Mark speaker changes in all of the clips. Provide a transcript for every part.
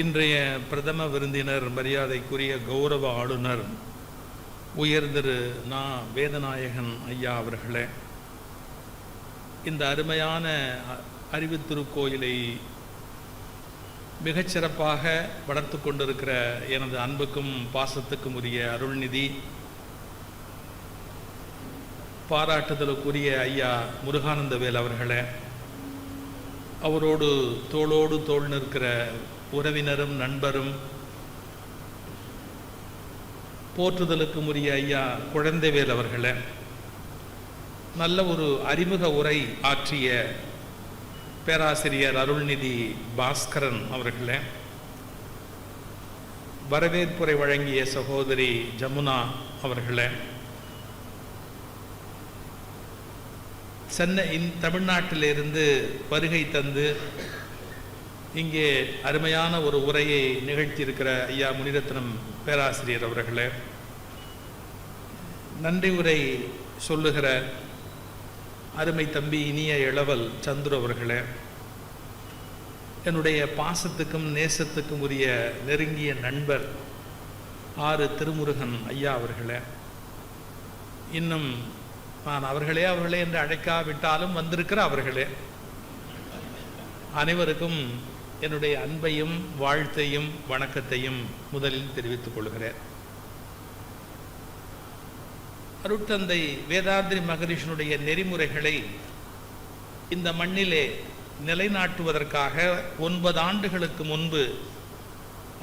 Speaker 1: இன்றைய பிரதம விருந்தினர், மரியாதைக்குரிய கௌரவ ஆளுநர் உயர் திரு நா. வேதநாயகன் ஐயா அவர்களே, இந்த அருமையான அறிவு திருக்கோயிலை மிகச்சிறப்பாக வளர்த்து கொண்டிருக்கிற எனது அன்புக்கும் பாசத்துக்கும் உரிய அருள்நிதி, பாராட்டுதலுக்குரிய ஐயா முருகானந்தவேல் அவர்களே, அவரோடு தோளோடு தோள் நிற்கிற உறவினரும் நண்பரும், போற்றுதலுக்கும் உரிய ஐயா குழந்தைவேல் அவர்களே, நல்ல ஒரு அறிமுக உரை ஆற்றிய பேராசிரியர் அருள்நிதி பாஸ்கரன் அவர்களே, வரவேற்புரை வழங்கிய சகோதரி ஜமுனா அவர்களே, சென்னை தமிழ்நாட்டிலிருந்து வருகை தந்து இங்கே அருமையான ஒரு உரையை நிகழ்த்தியிருக்கிற ஐயா முனிரத்னம் பேராசிரியர் அவர்களே, நன்றி உரை சொல்லுகிற அருமை தம்பி இனிய இளவல் சந்துரு அவர்களே, என்னுடைய பாசத்துக்கும் நேசத்துக்கும் உரிய நெருங்கிய நண்பர் ஆறு திருமுருகன் ஐயா அவர்களே, இன்னும் நான் அவர்களே என்று அழைக்காவிட்டாலும் வந்திருக்கிற அவர்களே, அனைவருக்கும் என்னுடைய அன்பையும் வாழ்த்தையும் வணக்கத்தையும் முதலில் தெரிவித்துக் கொள்கிறேன். அருட்தந்தை வேதாத்ரி மகரிஷனுடைய நெறிமுறைகளை இந்த மண்ணிலே நிலைநாட்டுவதற்காக 9 ஆண்டுகளுக்கு முன்பு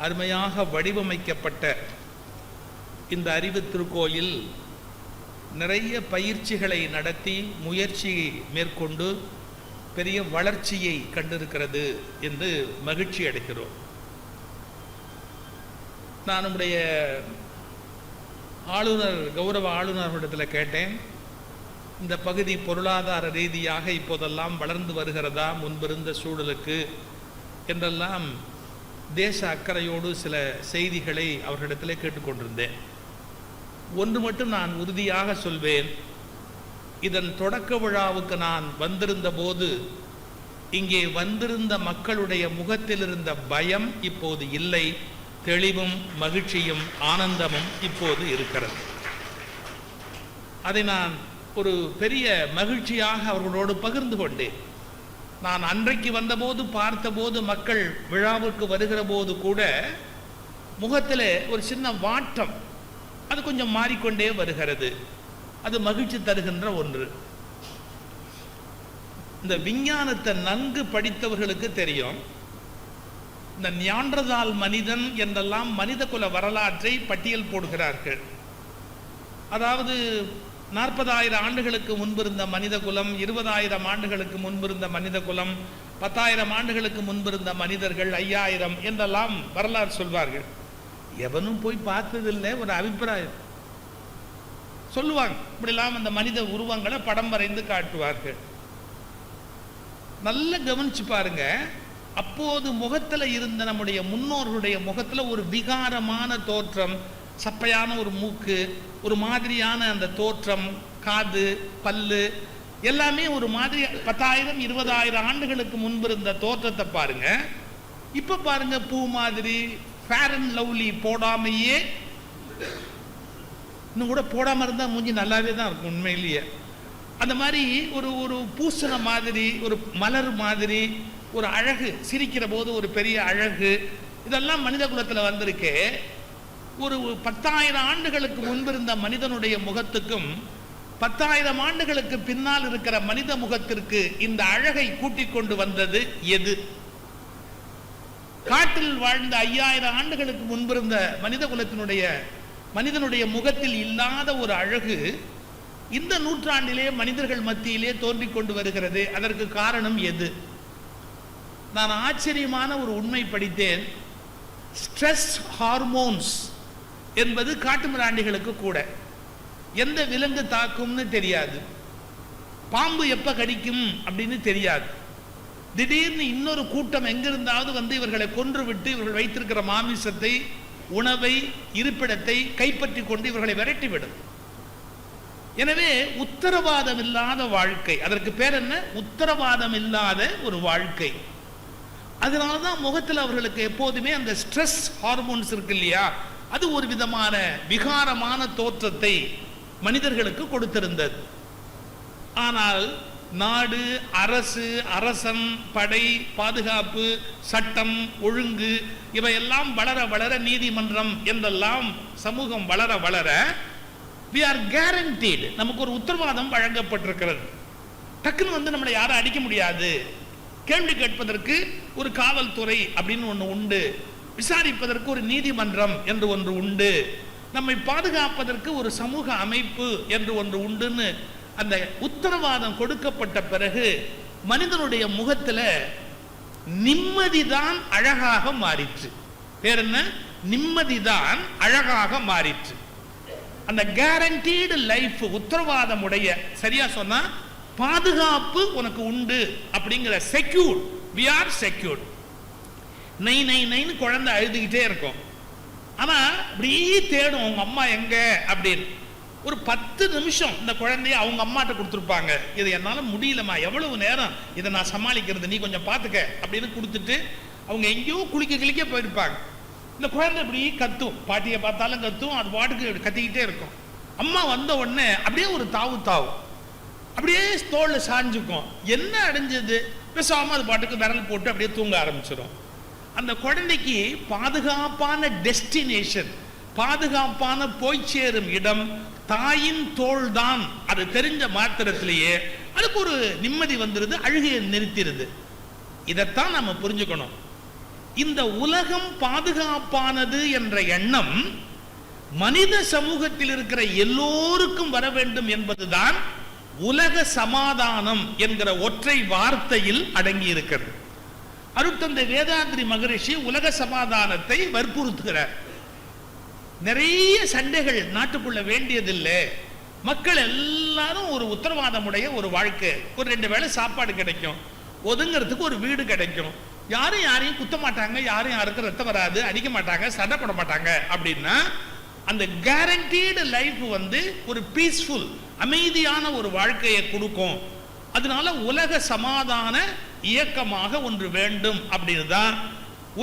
Speaker 1: அருமையாக வடிவமைக்கப்பட்ட இந்த அறிவு திருக்கோயில் நிறைய பயிற்சிகளை நடத்தி முயற்சி மேற்கொண்டு பெரிய வளர்ச்சியை கண்டிருக்கிறது என்று மகிழ்ச்சி அடைகிறோம். நான் நம்முடைய ஆளுநர், கௌரவ ஆளுநர்களிடத்தில் கேட்டேன், இந்த பகுதி பொருளாதார ரீதியாக இப்போதெல்லாம் வளர்ந்து வருகிறதா முன்பிருந்த சூழலுக்கு என்றெல்லாம் தேச அக்கறையோடு சில செய்திகளை அவர்களிடத்தில் கேட்டுக்கொண்டிருந்தேன். ஒன்று மட்டும் நான் உறுதியாக சொல்வேன், இதன் தொடக்க விழாவுக்கு நான் வந்திருந்த போது இங்கே வந்திருந்த மக்களுடைய முகத்தில் இருந்த பயம் இப்போது இல்லை, தெளிவும் மகிழ்ச்சியும் ஆனந்தமும் இப்போது இருக்கிறது. அதை நான் ஒரு பெரிய மகிழ்ச்சியாக அவர்களோடு பகிர்ந்து கொண்டேன். நான் அன்றைக்கு வந்தபோது பார்த்தபோது மக்கள் விழாவுக்கு வருகிற போது கூட முகத்தில் ஒரு சின்ன வாட்டம், அது கொஞ்சம் மாறிக்கொண்டே வருகிறது. அது மகிழ்ச்சி தருகின்ற ஒன்று. இந்த விஞ்ஞானத்தை நன்கு படித்தவர்களுக்கு தெரியும், இந்த நியாண்டர்தால் மனிதன் என்றெல்லாம் மனித குல வரலாற்றை பட்டியல் போடுகிறார்கள். அதாவது 40,000 ஆண்டுகளுக்கு முன்பிருந்த மனித குலம், 20,000 ஆண்டுகளுக்கு முன்பிருந்த மனித குலம், 10,000 ஆண்டுகளுக்கு முன்பிருந்த மனிதர்கள், 5,000 என்றெல்லாம் வரலாறு சொல்வார்கள். எவனும் போய் பார்த்ததில்லை, ஒரு அபிப்பிராயம் சொல்லுவாங்க. இப்படிலாம் அந்த மனித உருவங்களை படம் வரைந்து காட்டுவார்கள். நல்ல கவனிச்சு பாருங்க, அப்போது முகத்தில் இருந்த நம்முடைய முன்னோர்களுடைய முகத்தில் ஒரு விகாரமான தோற்றம், சப்பையான ஒரு மூக்கு, ஒரு மாதிரியான அந்த தோற்றம், காது, பல்லு எல்லாமே ஒரு மாதிரி 10,000 20,000 ஆண்டுகளுக்கு முன்பு இருந்த தோற்றத்தை பாருங்க. இப்ப பாருங்க, பூ மாதிரி ஃபேர் அண்ட் லவ்லி போடாமையே, இன்னும் கூட போடாமல் இருந்தால் மூஞ்சி நல்லாவே தான் இருக்கும் உண்மையிலேயே. அந்த மாதிரி ஒரு பூசண மாதிரி, ஒரு மலர் மாதிரி ஒரு அழகு, சிரிக்கிற போது ஒரு பெரிய அழகு, இதெல்லாம் மனித குலத்தில் வந்திருக்கே. ஒரு 10,000 ஆண்டுகளுக்கு முன்பிருந்த மனிதனுடைய முகத்துக்கும் 10,000 ஆண்டுகளுக்கு பின்னால் இருக்கிற மனித முகத்திற்கு இந்த அழகை கூட்டிக் கொண்டு வந்தது எது? காட்டில் வாழ்ந்த 5,000 ஆண்டுகளுக்கு முன்பிருந்த மனித குலத்தினுடைய மனிதனுடைய முகத்தில் இல்லாத ஒரு அழகு இந்த நூற்றாண்டிலே மனிதர்கள் மத்தியிலே தோன்றிக் கொண்டு வருகிறது. அதற்கு காரணம் எது? நான் ஆச்சரியமான ஒரு உண்மை படித்தேன். ஸ்ட்ரெஸ் ஹார்மோன்ஸ் என்பது காட்டுமிராண்டிகளுக்கு கூட எந்த விலங்கு தாக்கும்னு தெரியாது, பாம்பு எப்ப கடிக்கும் அப்படின்னு தெரியாது. திடீர்னு இன்னொரு கூட்டம் எங்கிருந்தாவது வந்து இவர்களை கொன்று விட்டு இவர்கள் வைத்திருக்கிற மாமிசத்தை, உணவை, இருப்பிடத்தை கைப்பற்றி கொண்டு இவர்களை விரட்டிவிடும். எனவே உத்தரவாதம் இல்லாத வாழ்க்கை, அதற்கு பேர் என்ன? உத்தரவாதம் இல்லாத ஒரு வாழ்க்கை. அதனால தான் முகத்தில் அவர்களுக்கு எப்போதுமே அந்த ஸ்ட்ரெஸ் ஹார்மோன்ஸ் இருக்கு இல்லையா, அது ஒரு விதமான விகாரமான தோற்றத்தை மனிதர்களுக்கு கொடுத்திருந்தது. ஆனால் நாடு, அரசு, அரசன், படை, பாதுகாப்பு, சட்டம், ஒழுங்கு இவையெல்லாம் வளர வளர, நீதிமன்றம் என்றெல்லாம் சமூகம் வளர வளர, we are guaranteed, நமக்கு ஒரு உத்தரவாதம் வழங்கப்பட்டிருக்கிறது. டக்குன்னு வந்து நம்மளை யாரும் அடிக்க முடியாது, கேள்வி கேட்பதற்கு ஒரு காவல்துறை அப்படின்னு ஒன்று உண்டு, விசாரிப்பதற்கு ஒரு நீதிமன்றம் என்று ஒன்று உண்டு, நம்மை பாதுகாப்பதற்கு ஒரு சமூக அமைப்பு என்று ஒன்று உண்டுன்னு அந்த உத்தரவாதம் கொடுக்கப்பட்ட பிறகு மனிதனுடைய முகத்தில் நிம்மதிதான் அழகாக மாறிற்று. பேர் என்ன? நிம்மதிதான் அழகாக மாறிற்று. அந்த கேரண்டீடு லைஃப், உத்தரவாதம் உடைய, சரியா சொன்னா பாதுகாப்பு உனக்கு உண்டு அப்படிங்கிற செக்யூர்ட், we are secured. நை நை நைன்னு குழந்தை அழுதுகிட்டே இருக்கும். ஆனா அப்படியே தேடும் அவங்க அம்மா எங்க அப்படின்னு. ஒரு 10 நிமிஷம் இந்த குழந்தைய அவங்க அம்மாட்ட கொடுத்துருப்பாங்க. இது என்னால் முடியலம்மா, எவ்வளவு நேரம் இதை நான் சமாளிக்கிறது, நீ கொஞ்சம் பார்த்துக்க அப்படின்னு கொடுத்துட்டு அவங்க எங்கேயோ குளிக்க போயிருப்பாங்க. இந்த குழந்தை இப்படி கத்தும், பாட்டியை பார்த்தாலும் கத்தும், அது பாட்டுக்கு கத்திக்கிட்டே இருக்கும். அம்மா வந்த உடனே அப்படியே ஒரு தாவு அப்படியே தோளில் சாஞ்சுக்கும். என்ன அடைஞ்சது? பேசாமல் அது பாட்டுக்கு விரல் போட்டு அப்படியே தூங்க ஆரம்பிச்சிடும். அந்த குழந்தைக்கு பாதுகாப்பான டெஸ்டினேஷன், பாதுகாப்பான போய் சேரும் இடம் தாயின் தோள் தான். அது தெரிஞ்ச மாத்திரத்திலேயே அதுக்கு ஒரு நிம்மதி வந்துருது, அழுகையை நிறுத்திடுது. இதைத்தான் நம்ம புரிஞ்சுக்கணும். இந்த உலகம் பாதுகாப்பானது என்ற எண்ணம் மனித சமூகத்தில் இருக்கிற எல்லோருக்கும் வர வேண்டும் என்பதுதான் உலக சமாதானம் என்கிற ஒற்றை வார்த்தையில் அடங்கி இருக்கிறது. அருட்தந்தை வேதாத்ரி மகரிஷி உலக சமாதானத்தை வற்புறுத்துகிறார். நிறைய சண்டைகள் நாட்டுக்குள்ள வேண்டியதில்லை, மக்கள் எல்லாரும் ஒரு உத்தரவாதம் உடைய ஒரு வாழ்க்கை, ஒரு 2 வேளை சாப்பாடு கிடைக்கும், ஒதுங்கிறதுக்கு ஒரு வீடு கிடைக்கும், யாரும் யாரையும் குத்த மாட்டாங்க, யாரும் யாருக்கு ரத்தம் வராது, அடிக்க மாட்டாங்க, சண்டை போட மாட்டாங்க அப்படின்னா அந்த கேரண்டீடு லைஃப் வந்து ஒரு பீஸ்ஃபுல், அமைதியான ஒரு வாழ்க்கையை கொடுக்கும். அதனால உலக சமாதான இயக்கமாக ஒன்று வேண்டும் அப்படின்னு தான்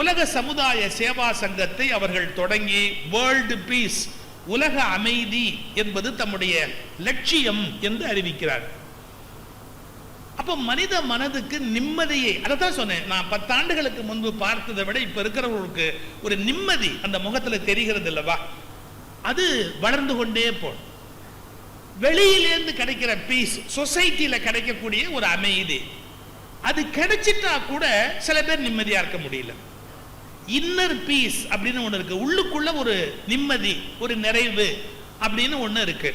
Speaker 1: உலக சமுதாய சேவா சங்கத்தை அவர்கள் தொடங்கி வேர்ல்டு பீஸ், உலக அமைதி என்பது தம்முடைய லட்சியம் என்று அறிவிக்கிறார். அப்ப மனித மனதுக்கு நிம்மதியை, அதைத்தான் சொன்னேன், நான் 10 ஆண்டுகளுக்கு முன்பு பார்த்ததை விட இப்ப இருக்கிறவர்களுக்கு ஒரு நிம்மதி அந்த முகத்துல தெரிகிறது இல்லவா, அது வளர்ந்து கொண்டே போகும். வெளியிலேருந்து கிடைக்கிற பீஸ், சொசைட்டியில கிடைக்கக்கூடிய ஒரு அமைதி, அது கிடைச்சிட்டா கூட சில பேர் நிம்மதியா இருக்க முடியல. இன்னர் பீஸ் அப்படின்னு ஒன்று இருக்கு, உள்ளுக்குள்ள ஒரு நிம்மதி, ஒரு நிறைவு அப்படின்னு ஒன்று இருக்கு.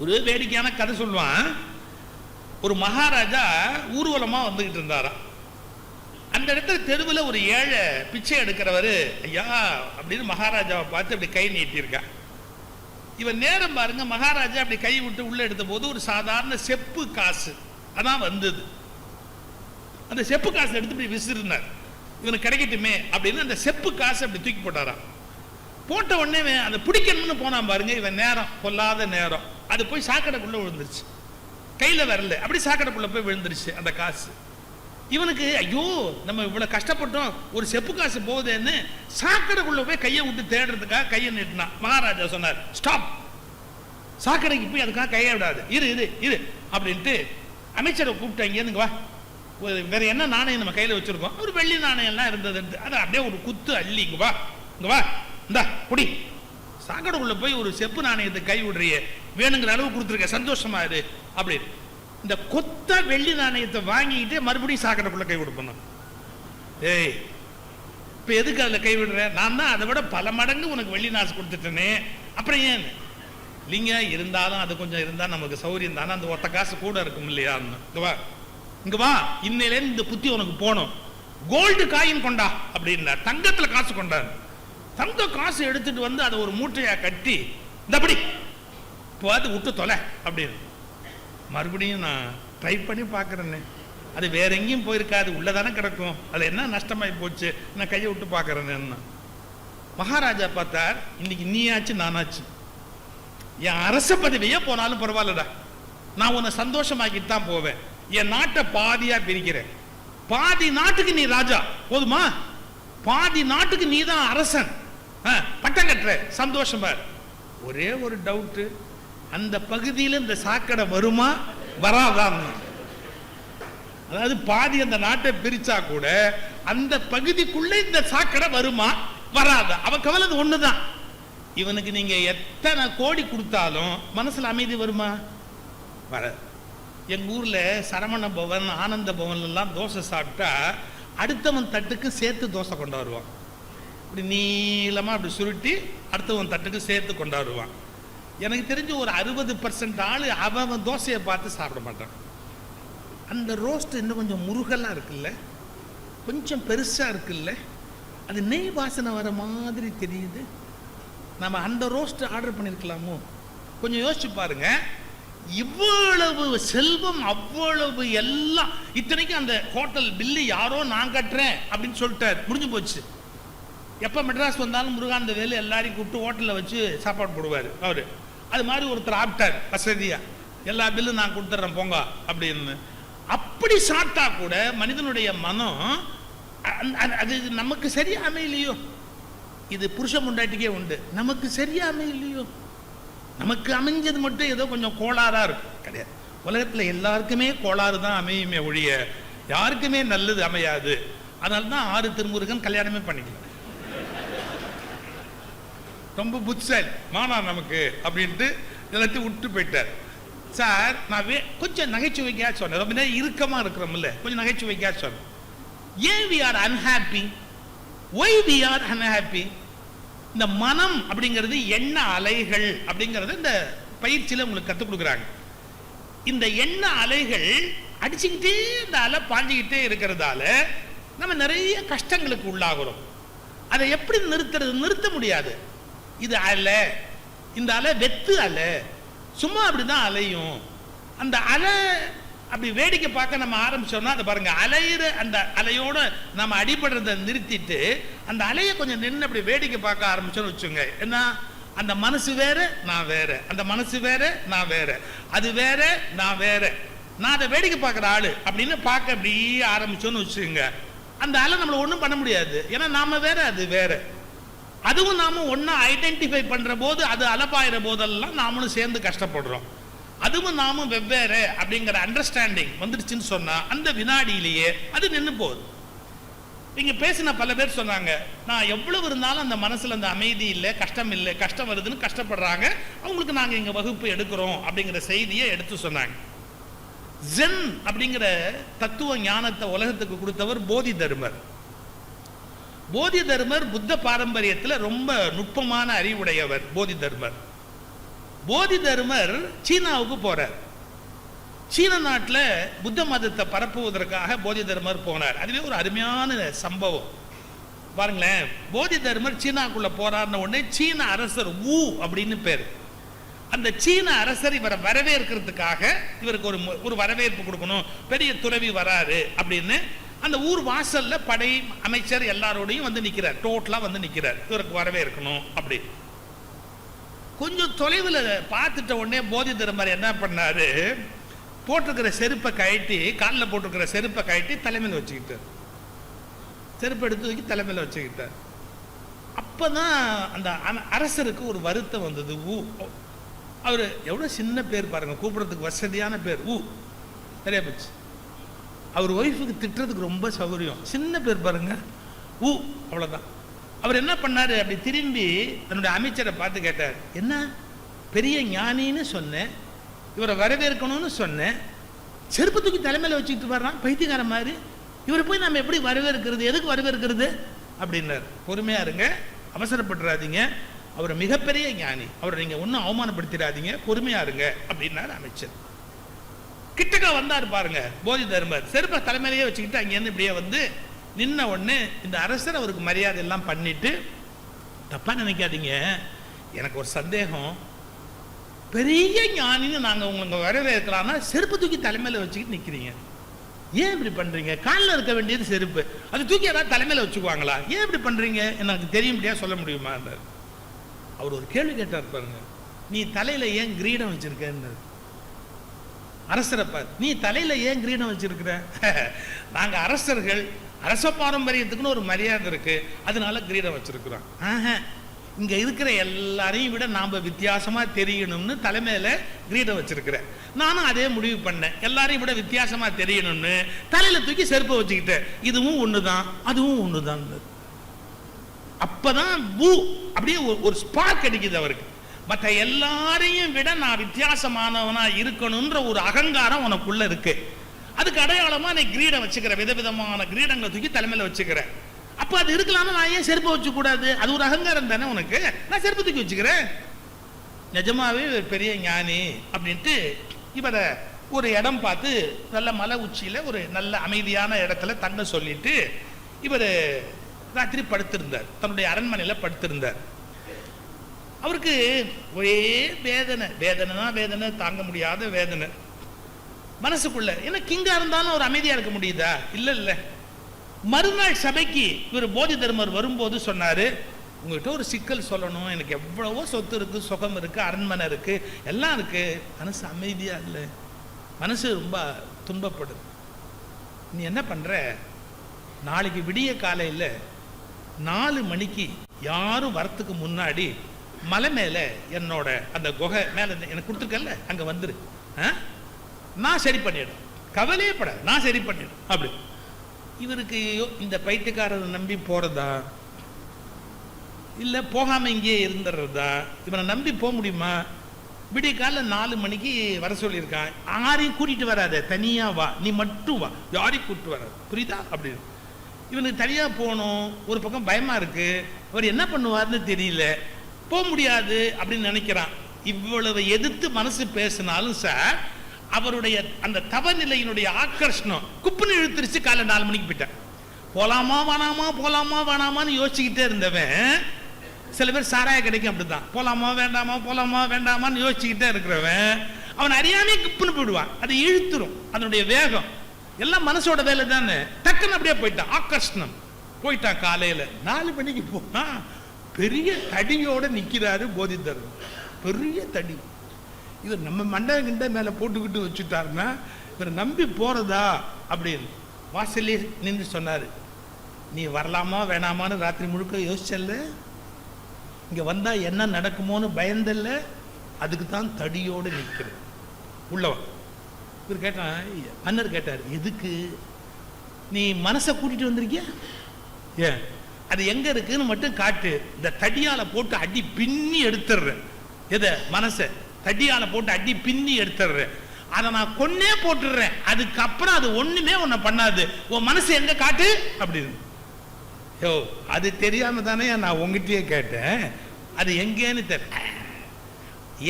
Speaker 1: ஒரு வேடிக்கையான கதை சொல்லுவான். ஒரு மகாராஜா ஊர்வலமா வந்துகிட்டு இருந்தாராம். அந்த இடத்துல தெருவில் ஒரு ஏழை பிச்சை எடுக்கிறவர், ஐயா அப்படின்னு மகாராஜாவை பார்த்து அப்படி கை நீட்டியிருக்கா. இவன் நேரம் பாருங்க, மகாராஜா அப்படி கை விட்டு உள்ள எடுத்த போது ஒரு சாதாரண செப்பு காசு அதான் வந்தது. அந்த செப்பு காசு எடுத்து இப்படி விசிறினார், இவனுக்கு கிடைக்கட்டுமே அப்படின்னு அந்த செப்பு காசு அப்படி தூக்கி போட்டாராம். போட்ட உடனே அதை பிடிக்கணும்னு போனான் பாருங்க, இவன் நேரம் பொல்லாத நேரம், அது போய் சாக்கடைக்குள்ள விழுந்துருச்சு, கையில வரல, அப்படி சாக்கடைக்குள்ள போய் விழுந்துருச்சு அந்த காசு. இவனுக்கு ஐயோ நம்ம இவ்வளவு கஷ்டப்பட்டோம், ஒரு செப்பு காசு போகுதுன்னு சாக்கடைக்குள்ள போய் கையை விட்டு தேடுறதுக்காக கையை நீட்டினான். மகாராஜா சொன்னார், ஸ்டாப், சாக்கடைக்கு போய் அதுக்காக கையை விடாது, இரு இரு இரு அப்படின்ட்டு அமைச்சரை கூப்பிட்டு, இங்கேருந்து வா, வேற என்ன நாணயம் நம்ம கையில வச்சிருக்கோம், ஒரு வெள்ளி நாணயம் எல்லாம் இருந்தது, அதை அப்படியே ஒரு குத்து அள்ளி, இங்க வா இங்க வா, இந்தா குடி, சாக்கடைக்குள்ள போய் ஒரு செப்பு நாணயத்தை கை விடுறிய, வேணுங்கிற அளவு கொடுத்துருக்க, சந்தோஷமா இரு அப்படின்னு. இந்த கொத்த வெள்ளி நாணயத்தை வாங்கிட்டு மறுபடியும் சாக்கடைக்குள்ள கை விடுப்போம். ஏய் இப்ப எதுக்கு அதுல கை விடுறேன், நான் தான் அதை விட பல மடங்கு உனக்கு வெள்ளி நாசு கொடுத்துட்டேனே, அப்புறம் ஏன் இல்லைங்க, இருந்தாலும் அது கொஞ்சம் இருந்தா நமக்கு சௌரியம் தானே, அந்த ஒத்த காசு கூட இருக்கும் இல்லையா, இங்க வா இங்க வா, இன்னையில இந்த புத்தி உனக்கு போனோம், கோல்டு காயின் கொண்டா அப்படின்னா, தங்கத்துல காசு கொண்டாரு, தங்க காசு எடுத்துட்டு வந்து அதை ஒரு மூட்டையா கட்டி, இந்த அப்படி இப்போ விட்டு தொலை அப்படின்னு. மறுபடியும் நான் ட்ரை பண்ணி பார்க்குறேன்னு, அது வேற எங்கேயும் போயிருக்காது, உள்ளதானே கிடக்கும், அது என்ன நஷ்டமாயி போச்சு, நான் கையை விட்டு பார்க்குறேன்னு. மகாராஜா பார்த்தார், இன்னைக்கு நீயாச்சு நானாச்சு, என் அரச பதவியே போனாலும் பரவாயில்லடா, நான் உன்னை சந்தோஷமாக்கிட்டு தான் போவேன், என் நாட்டை பாதியா பிரிக்கிறேன், பாதி நாட்டுக்கு நீ ராஜா, போதுமா? பாதி நாட்டுக்கு நீ தான் அரசன், பட்டம் கட்டுற, சந்தோஷமா. ஒரே ஒரு டவுட், அந்த பகுதியில் இந்த சாக்கடை வருமா வராதான்? அதாவது பாதி அந்த நாட்டை பிரிச்சா கூட அந்த பகுதிக்குள்ள இந்த சாக்கடை வருமா வராதா? அவன் கவலை ஒண்ணுதான். இவனுக்கு நீங்க எத்தனை கோடி கொடுத்தாலும் மனசுல அமைதி வருமா? வர. எங்க ஊர்ல சரவண பவன், ஆனந்த பவன் எல்லாம் தோசை சாப்பிட்டா அடுத்தவன் தட்டுக்கு சேர்த்து தோசை கொண்டாடுவான். இப்படி நீளமா அப்படி சுருட்டி அடுத்தவன் தட்டுக்கு சேர்த்து கொண்டாடுவான். எனக்கு தெரிஞ்சு ஒரு 60% ஆளு அவன் தோசையை பார்த்து சாப்பிட மாட்டான். அந்த ரோஸ்ட் இன்னும் கொஞ்சம் முருகலா இருக்குல்ல, கொஞ்சம் பெருசா இருக்குல்ல, அது நெய் வாசனை வர மாதிரி தெரியுது. நம்ம அந்த ரோஸ்ட் ஆர்டர் பண்ணிருக்கலாமோ? கொஞ்சம் யோசிச்சு பாருங்க. இவ்வளவு செல்வம், அவ்வளவு எல்லாம், இத்தனைக்கும் அந்த ஹோட்டல் பில்லு யாரோ நான் கட்டுறேன் அப்படின்னு சொல்லிட்டார், முடிஞ்சு போச்சு. எப்போ மெட்ராஸ் வந்தாலும் முருகான் அந்த வேலை எல்லாரையும் கூப்பிட்டு ஹோட்டலில் வச்சு சாப்பாடு போடுவார் அவரு. அது மாதிரி ஒருத்தர் ஆப்டார் வசதியா, எல்லா பில்லும் நான் கொடுத்துட்றேன் போங்க அப்படின்னு. அப்படி சாப்பிட்டா கூட மனிதனுடைய மனம் அது நமக்கு சரியா அமையலையோ? இது புருஷ முண்டாட்டிக்கே உண்டு, நமக்கு சரியா அமையலையோ? நமக்கு அமைஞ்சது மட்டும் ஏதோ கொஞ்சம் கோளாறா இருக்கும் கிடையாது. உலகத்துல எல்லாருக்குமே கோளாறு தான் அமையுமே ஒழிய யாருக்குமே நல்லது அமையாது. அதனால தான் 6 திருமுருகன் கல்யாணமே பண்ணிக்கல. ரொம்ப புத்திசாலி மானா நமக்கு அப்படின்ட்டு எல்லாத்தையும் விட்டு போயிட்டார். சார் நான் கொஞ்சம் நகைச்சுவைக்கா சொன்னேன், ரொம்ப நேரம் இறுக்கமா இருக்கிறோம்ல, கொஞ்சம் நகைச்சுவைக்கா சொன்னேன். ஏன் we are unhappy? why we are unhappy? இந்த மனம் அப்படிங்கிறது எண்ண அலைகள் அப்படிங்கிறது இந்த பயிற்சியில் உங்களுக்கு கற்றுக் கொடுக்குறாங்க. இந்த எண்ண அலைகள் அடிச்சுக்கிட்டே இந்த அலை பாஞ்சிக்கிட்டே இருக்கிறதால நம்ம நிறைய கஷ்டங்களுக்கு உள்ளாகிறோம். அதை எப்படி நிறுத்துறது? நிறுத்த முடியாது. இது அலை, இந்த அலை வெத்து அலை, சும்மா அப்படிதான் அலையும். அந்த அலை அப்படி வேடிக்கை பார்க்க நம்ம ஆரம்பிச்சோம்னா அதை பாருங்க, அலையிற அந்த அலையோட நம்ம அடிபடுறதை நிறுத்திட்டு அந்த அலையை கொஞ்சம் நின்று அப்படி வேடிக்கை பார்க்க ஆரம்பிச்சோன்னு வச்சுங்க. என்ன, அந்த மனசு வேற நான் வேற, அந்த மனசு வேற நான் வேற, அது வேற நான் வேற, நான் அதை வேடிக்கை பார்க்குற ஆளு அப்படின்னு பார்க்க அப்படி ஆரம்பிச்சோன்னு வச்சுங்க. அந்த அலை நம்மளை ஒன்றும் பண்ண முடியாது. ஏன்னா நாம வேற அது வேற. அதுவும் நாம ஒன்னா ஐடென்டிஃபை பண்ற போது, அது அலப்பாயிர போதெல்லாம் நாமளும் சேர்ந்து கஷ்டப்படுறோம். அதுவும் நாமும் வெவ்வேறு அப்படிங்கிற அண்டர்ஸ்டாண்டிங் வந்துடுச்சுன்னு சொன்னா அந்த வினாடியிலேயே அது நின்று போகுது. இங்க பேசின பல பேர் சொன்னாங்க, நான் எவ்வளவு இருந்தாலும் அந்த மனசுல அந்த அமைதி இல்லை, கஷ்டம் இல்லை, கஷ்டம் வருதுன்னு கஷ்டப்படுறாங்க, அவங்களுக்கு நாங்க இங்க வகுப்பு எடுக்கிறோம் அப்படிங்கிற செய்தியை எடுத்து சொன்னாங்க. ஜென் அப்படிங்கிற தத்துவ ஞானத்தை உலகத்துக்கு கொடுத்தவர் போதி தர்மர். போதி தர்மர் புத்த பாரம்பரியத்தில் ரொம்ப நுட்பமான அறிவுடையவர். போதி தர்மர் சீனாவுக்கு போறார். சீன நாட்டில் புத்த மதத்தை பரப்புவதற்காக போதி தர்மர் போனார். அதுவே ஒரு அருமையான சம்பவம் பாருங்களேன். போதி தர்மர் சீனாக்குள்ள போறாருன்ன உடனே சீன அரசர் ஊ அப்படின்னு பேர். அந்த சீன அரசர் இவரை வரவேற்கிறதுக்காக இவருக்கு ஒரு வரவேற்பு கொடுக்கணும், பெரிய துறவி வராரு அப்படின்னு அந்த ஊர் வாசல்ல படை அமைச்சர் எல்லாரோடையும் வந்து நிற்கிறார், டோட்டலா வந்து நிற்கிறார், இவருக்கு வரவேற்கணும் அப்படி. கொஞ்சம் தொலைவில் பார்த்துட்ட உடனே போதி தர்மர் என்ன பண்ணாரு, போட்டிருக்கிற செருப்பை கழட்டி, காலில் போட்டிருக்கிற செருப்பை கழட்டி தலைமையில் வச்சுக்கிட்டார். செருப்பை எடுத்து வைக்கி தலைமையில் வச்சுக்கிட்டார். அப்பதான் அந்த அரசருக்கு ஒரு வருத்தம் வந்தது. ஊ, அவர் எவ்வளோ சின்ன பேர் பாருங்க, கூப்பிடுறதுக்கு வசதியான பேர் ஊ, நிறைய போச்சு. அவர் ஒய்ஃபுக்கு திட்டுறதுக்கு ரொம்ப சௌகரியம், சின்ன பேர் பாருங்க ஊ, அவ்வளோதான். அவர் என்ன பண்ணாரு, அப்படி திரும்பி தன்னுடைய அமைச்சரை பார்த்து கேட்டார், என்ன பெரிய ஞானின்னு சொன்னேன், இவரை வரவேற்கணும்னு சொன்னேன், செருப்பு தூக்கி தலைமையில் வச்சுக்கிட்டு வர்றான் பைத்தியக்கார மாதிரி, இவரை போய் நம்ம எப்படி வரவேற்கிறது, எதுக்கு வரவேற்கிறது அப்படின்னார். பொறுமையா இருங்க, அவசரப்பட்டுறாதீங்க, அவர் மிகப்பெரிய ஞானி, அவரை நீங்க ஒன்றும் அவமானப்படுத்திடாதீங்க, பொறுமையா இருங்க அப்படின்னாரு அமைச்சர். கிட்டக்கா வந்தார் பாருங்க போதி தர்மர், செருப்பை தலைமையிலேயே வச்சுக்கிட்டு அங்கேருந்து இப்படியே வந்து நின்ன உடனே இந்த அரசர் அவருக்கு மரியாதை எல்லாம் பண்ணிட்டு, தப்பா நினைக்காதீங்க, எனக்கு ஒரு சந்தேகம், பெரிய ஞானின்னு நாங்கள் உங்களுக்கு வரவேற்கலாம்னா செருப்பு தூக்கி தலைமையில் வச்சுக்கிட்டு நிற்கிறீங்க, ஏன் இப்படி பண்றீங்க? காலில் இருக்க வேண்டியது செருப்பு, அது தூக்கி யாராவது தலைமையில் வச்சுக்குவாங்களா? ஏன் இப்படி பண்றீங்க? எனக்கு தெரியும்படியா சொல்ல முடியுமா? அவர் ஒரு கேள்வி கேட்டார் பாருங்க, நீ தலையில ஏன் கிரீடம் வச்சிருக்கன்னு. அரசரப்பார், நீ தலையில ஏன் கிரீடம் வச்சிருக்கிற? நாங்க அரசர்கள், அரச பாரம்பரியத்துக்குன்னு ஒரு மரியாதை இருக்கு, அதனால கிரீடம் வச்சிருக்கிறோம். இங்க இருக்கிற எல்லாரையும் விட நாம வித்தியாசமா தெரியணும்னு தலைமையில கிரீடம் வச்சிருக்கிறேன். நானும் அதே முடிவு பண்ணேன், எல்லாரையும் விட வித்தியாசமா தெரியணும்னு தலையில தூக்கி செருப்பை வச்சுக்கிட்டேன். இதுவும் ஒண்ணுதான் அதுவும் ஒண்ணுதான். அப்பதான் அப்படியே ஒரு ஸ்பார்க் அடிக்குது அவருக்கு. மற்ற எல்லாரையும் விட நான் வித்தியாசமானவனா இருக்கணும்ன்ற ஒரு அகங்காரம் உனக்குள்ள இருக்கு. அதுக்கு அடையாளமா நீ கிரீடம் வச்சுக்கிற, விதவிதமான கிரீடங்களை தூக்கி தலைமையில வச்சுக்கிறேன். அப்ப அது இருக்கலாம்னு நான் ஏன் செருப்பை வச்சு கூடாது? அது ஒரு அகங்காரம் தானே உனக்கு. நான் செருப்பு தூக்கி வச்சுக்கிறேன். நிஜமாவே ஒரு பெரிய ஞானி அப்படின்ட்டு இவரை ஒரு இடம் பார்த்து நல்ல மலை உச்சியில ஒரு நல்ல அமைதியான இடத்துல தங்க சொல்லிட்டு இவர் ராத்திரி படுத்திருந்தார். தன்னுடைய அரண்மனையில படுத்திருந்தார். அவருக்கு ஒரே வேதனை, வேதனை தாங்க முடியாத வேதனை மனசுக்குள்ள. ஏன்னா கிங்கா இருந்தாலும் ஒரு அமைதியா இருக்க முடியுதா? இல்ல. மறுநாள் சபைக்கு இவர் போதி தர்மர் வரும்போது சொன்னாரு, உங்ககிட்ட ஒரு சிக்கல் சொல்லணும். எனக்கு எவ்வளவோ சொத்து இருக்கு, சுகம் இருக்கு, அரண்மனை இருக்கு, எல்லாம் இருக்கு, மனசு அமைதியா இல்லை, மனசு ரொம்ப துன்பப்படுது. நீ என்ன பண்ற? நாளைக்கு விடிய காலையில் 4 மணிக்கு யாரும் வரத்துக்கு முன்னாடி மலை மேல என்னோட அந்த குகை மேல எனக்கு கொடுத்துருக்கல, அங்க வந்துரு, நான் சரி பண்ணிடும், கவலையே பட, நான் சரி பண்ணிடும் அப்படி. இவருக்கு இந்த பைத்தியக்காரரை நம்பி போறதா இல்ல போகாம இங்கே இருந்துடுறதா? இவனை நம்பி போக முடியுமா? விடிய கால 4 மணிக்கு வர சொல்லியிருக்கான். யாரையும் கூட்டிட்டு வராத, தனியா வா, நீ மட்டும் வா, யாரையும் கூப்பிட்டு வராது, புரியுதா? அப்படின்னு இவனுக்கு தனியா போகணும். ஒரு பக்கம் பயமா இருக்கு, அவர் என்ன பண்ணுவார்னு தெரியல, போக முடியாது அப்படின்னு நினைக்கிறான். இவ்வளவு எதிர்த்து மனசு பேசினாலும் சார் அவருடைய அந்த தவநிலையினுடைய ஆக்கர்ஷணம் குப்புன்னு இழுத்துருச்சு. காலை 4 மணிக்கு போயிட்டான். போலாமா வேணாமா, போலாமா வேணாமான்னு யோசிச்சுக்கிட்டே இருந்தவன், சில பேர் சாராய கிடைக்கும் அப்படிதான், போலாமா வேண்டாமா போலாமா வேண்டாமான்னு யோசிச்சுக்கிட்டே இருக்கிறவன் அவன் அறியாமே குப்புன்னு போயிடுவான். அது இழுத்துரும், அதனுடைய வேகம் எல்லாம் மனசோட வேலை தானே. டக்குன்னு அப்படியே போயிட்டான், ஆக்கர்ஷணம் போயிட்டான். காலையில 4 மணிக்கு போனா பெரிய தடியோட நிக்கிறாரு போதி தர்மர், பெரிய தடி. இவர் நம்ம மண்டை கிண்ட மேல போட்டுக்கிட்டு வச்சுட்டாருன்னா இவர் நம்பி போறதா அப்படின்னு வாசலே நின்று சொன்னாரு, நீ வரலாமா வேணாமான்னு ராத்திரி முழுக்க யோசிச்சல்ல, இங்க வந்தா என்ன நடக்குமோன்னு பயந்தல்ல, அதுக்கு தான் தடியோடு நிற்கிறேன் உள்ளவன். இவர் கேட்டான், மன்னர் கேட்டார், எதுக்கு நீ மனசை கூட்டிட்டு வந்திருக்கிய? ஏன் அது எங்க இருக்குன்னு மட்டும் காட்டு, இந்த தடியால போட்டு அடி பின்னி எடுத்துடுறேன். எதை? மனசை தடியால போட்டு அடி பின்னி எடுத்துடுறேன், அதை நான் கொன்னே போட்டுடுறேன், அதுக்கப்புறம் அது ஒண்ணுமே உன்னை பண்ணாது, உன் மனசு எங்க காட்டு அப்படின்னு. யோ அது தெரியாம தானே நான் உங்ககிட்டயே கேட்டேன், அது எங்கேன்னு தெரியல.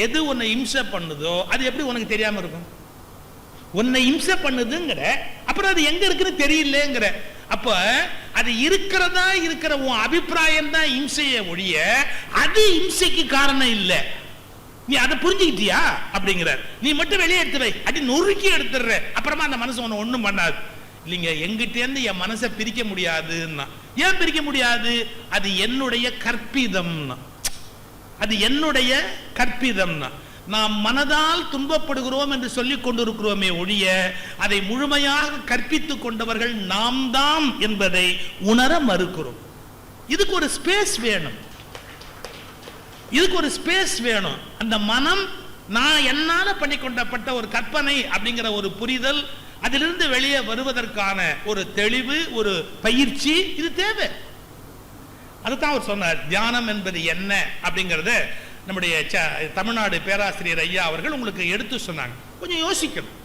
Speaker 1: எது உன்னை இம்சை பண்ணுதோ அது எப்படி உனக்கு தெரியாம இருக்கும்? உன்னை இம்சை பண்ணுதுங்கிற, அப்புறம் அது எங்க இருக்குன்னு தெரியலங்கிற. அப்ப அது இருக்கிறதா இருக்கிற உன் அபிப்பிராயம் தான் இம்சையை ஒழிய அது இம்சைக்கு காரணம் இல்லை. நீ அதை புரிஞ்சுக்கிட்டியா அப்படிங்கிறார். நீ மட்டும் வெளியே எடுத்து வை, அடி நொறுக்கி எடுத்துடுற, அப்புறமா அந்த மனசு உன்னை ஒண்ணும் பண்ணாது. இல்லைங்க, எங்கிட்டேருந்து என் மனசை பிரிக்க முடியாதுன்னா. ஏன் பிரிக்க முடியாது? அது என்னுடைய கற்பிதம்னா, அது என்னுடைய கற்பிதம்னா. நாம் மனதால் துன்பப்படுகிறோம் என்று சொல்லிக் கொண்டிருக்கிறோமே ஒழிய அதை முழுமையாக கற்பித்துக் கொண்டவர்கள் நாம் தான் என்பதை உணர மறுக்கிறோம். இதுக்கு ஒரு ஸ்பேஸ் வேணும், இதுக்கு ஒரு ஸ்பேஸ் வேணும். அந்த மனம் நான் என்னால பண்ணிக்கொண்டப்பட்ட ஒரு கற்பனை அப்படிங்கிற ஒரு புரிதல், அதிலிருந்து வெளியே வருவதற்கான ஒரு தெளிவு, ஒரு பயிற்சி, இது தேவை. அதுதான் அவர் சொன்னார். தியானம் என்பது என்ன அப்படிங்கறத நம்முடைய தமிழ்நாடு பேராசிரியர் ஐயா அவர்கள் உங்களுக்கு எடுத்து சொன்னாங்க. கொஞ்சம் யோசிக்கணும்.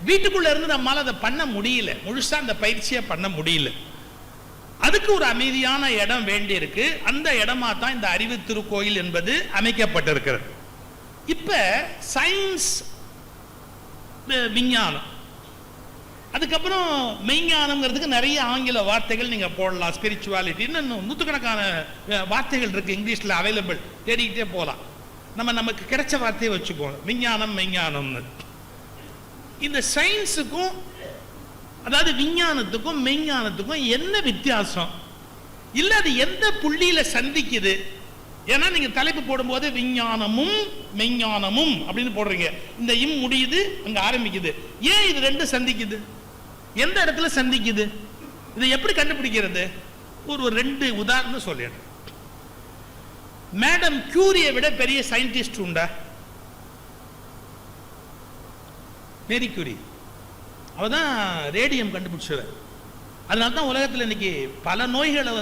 Speaker 1: வீட்டுக்குள்ள இருந்து நம்மால அதை பண்ண முடியல, முழுசா அந்த பயிற்சியை பண்ண முடியல. அதுக்கு ஒரு அமைதியான இடம் வேண்டி இருக்கு. அந்த இடமா தான் இந்த அறிவு திருக்கோயில் என்பது அமைக்கப்பட்டிருக்கிறது. இப்ப சயின்ஸ், விஞ்ஞானம், அதுக்கப்புறம் மெய்ஞானம்ங்கிறதுக்கு நிறைய ஆங்கில வார்த்தைகள் நீங்க போடலாம். ஸ்பிரிச்சுவாலிட்டி, இன்னும் நூற்றுக்கணக்கான வார்த்தைகள் இருக்கு இங்கிலீஷ்ல அவைலபிள், தேடிக்கிட்டே போகலாம். நமக்கு கிடைச்ச வார்த்தையை வச்சுக்கோங்க, விஞ்ஞானம் மெய்ஞானம்னு. இந்த சயின்ஸுக்கும் அதாவது விஞ்ஞானத்துக்கும் மெய்ஞானத்துக்கும் என்ன வித்தியாசம்? இல்ல அது எந்த புள்ளியில சந்திக்குது? ஏன்னா நீங்க தலைப்பு போடும்போது விஞ்ஞானமும் மெஞ்ஞானமும் அப்படின்னு போடுறீங்க. இந்த இம் முடியுது, அங்க ஆரம்பிக்குது. ஏன் இது ரெண்டு சந்திக்குது? எந்த இடத்துல சந்திக்குது? இதை எப்படி கண்டுபிடிக்கிறது? ஒரு ரெண்டு உதாரணம் சொல்லிடுறேன். மேடம் கியூரியை விட பெரிய சயின்டிஸ்ட் உண்டா? Marie Curie. அவதான் ரேடியம் கண்டுபிடிச்சவர். அதனால தான் உலகத்தில் இன்னைக்கு பல நோய்களை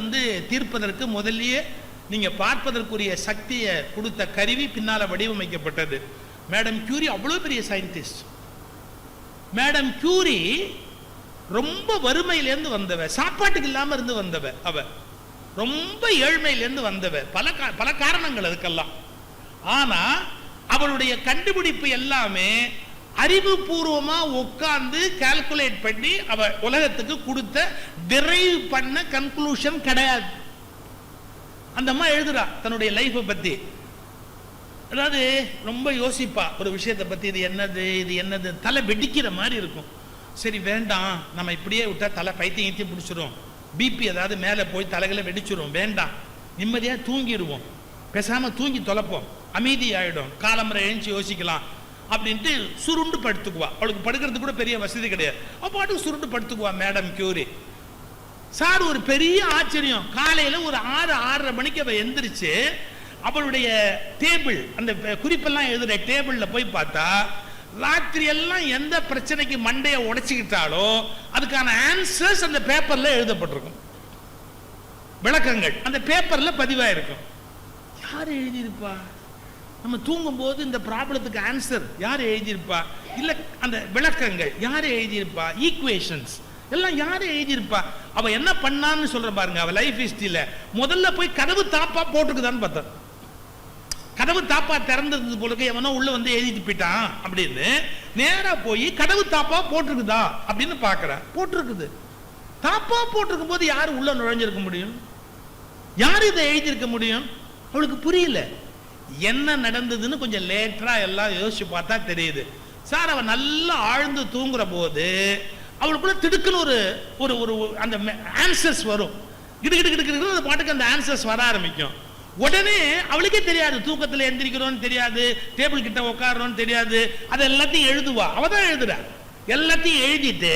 Speaker 1: தீர்ப்பதற்கு முதல்லயே நீங்க பார்ப்பதற்குரிய சக்தியை கொடுத்த கருவி பின்னால வடிவமைக்கப்பட்டது. மேடம் கியூரி அவ்வளவு பெரிய சயின்டிஸ்ட். மேடம் கியூரி ரொம்ப வறுமையிலேருந்து வந்தவ, சாப்பாட்டுக்கு இல்லாம இருந்து வந்தவ, அவ ரொம்ப ஏழ்மையிலேருந்து வந்தவ. பல காரணங்கள் அதுக்கெல்லாம். ஆனா அவளுடைய கண்டுபிடிப்பு எல்லாமே அறிவுபூர்வமா உட்கார்ந்து கால்குலேட் பண்ணி அவ உலகத்துக்கு கொடுத்த டிரைவ் பண்ண கன்க்ளூஷன் கிடையாது. அந்த அம்மா எழுதுறா தன்னுடைய லைஃபை பத்தி. அதாவது ரொம்ப யோசிப்பா ஒரு விஷயத்தை பத்தி. இது என்னது, இது என்னது, தலை வெடிக்கிற மாதிரி இருக்கும். சரி வேண்டாம், நம்ம இப்படியே விட்டா தலை பைத்தியம் பிடிச்சிரும், பிபி ஏதாவது மேலே போய் தலைகளை வெடிச்சிரும், வேண்டாம், நிம்மதியா தூங்கிடுவோம், பேசாம தூங்கி தொலைப்போம், அமைதி ஆயிடும், காலம்பரை எழுந்து யோசிக்கலாம் அப்படின்ட்டு சுருண்டு படுத்துக்குவா. அவளுக்கு படுக்கிறது கூட பெரிய வசதி கிடையாது. அப்பாட்டுக்கு சுருண்டு படுத்துக்குவா மேடம் கியூரி. சார் ஒரு பெரிய ஆச்சரியம். காலையில ஒரு 6-6:30 மணிக்கு அவ எந்திரிச்சு அவளுடைய டேபிள், அந்த குறிப்பெல்லாம் எழுதுற டேபிள்ல போய் பார்த்தா ராத்திரி எல்லாம் எந்த பிரச்சனைக்கு மண்டையை உடைச்சுக்கிட்டாலோ அதுக்கான ஆன்சர்ஸ் அந்த பேப்பர்ல எழுதப்பட்டிருக்கும். விளக்கங்கள் அந்த பேப்பர்ல பதிவாயிருக்கும். யார் எழுதியிருப்பா? நம்ம தூங்கும் போது இந்த ப்ராப்ளத்துக்கு ஆன்சர் யார் எழுதியிருப்பா? இல்ல அந்த விளக்கங்கள் யார் எழுதியிருப்பா? ஈக்குவேஷன்ஸ் எல்லாம் யார் எழுதியிருப்பா? அவ என்ன பண்ணான்னு சொல்ற பாருங்க. அவ லைஃப் ஹிஸ்டரியில முதல்ல போய் கதவு தாப்பா போட்டுருக்குதான்னு பார்த்தா, கதவு தாப்பா திறந்தது போல எவனோ உள்ள எழுதிட்டு போயிட்டான் அப்படின்னு நேரா போய் கதவு தாப்பா போட்டிருக்குதா அப்படின்னு பாக்குற. போட்டிருக்குது. தாப்பா போட்டிருக்கும் போது யாரு உள்ள நுழைஞ்சிருக்க முடியும்? யாரு இதை எழுதியிருக்க முடியும்? அவளுக்கு புரியல என்ன நடந்ததுன்னு. கொஞ்சம் லேட்டரா எல்லாம் யோசிச்சு பார்த்தா தெரியுது. சார் அவ நல்லா ஆழ்ந்து தூங்குற போது அவளுக்குள்ள திடுக்குன்னு ஒரு ஒரு அந்த ஆன்சர்ஸ் வரும். கிடுக்கிட்டு அந்த பாட்டுக்கு அந்த ஆன்சர்ஸ் வர ஆரம்பிக்கும். உடனே அவளுக்கே தெரியாது, தூக்கத்தில் எந்திரிக்கிறோன்னு தெரியாது, டேபிள் கிட்ட உட்காரணும்னு தெரியாது, அதை எல்லாத்தையும் எழுதுவா. அவதான் எழுதுறா. எல்லாத்தையும் எழுதிட்டு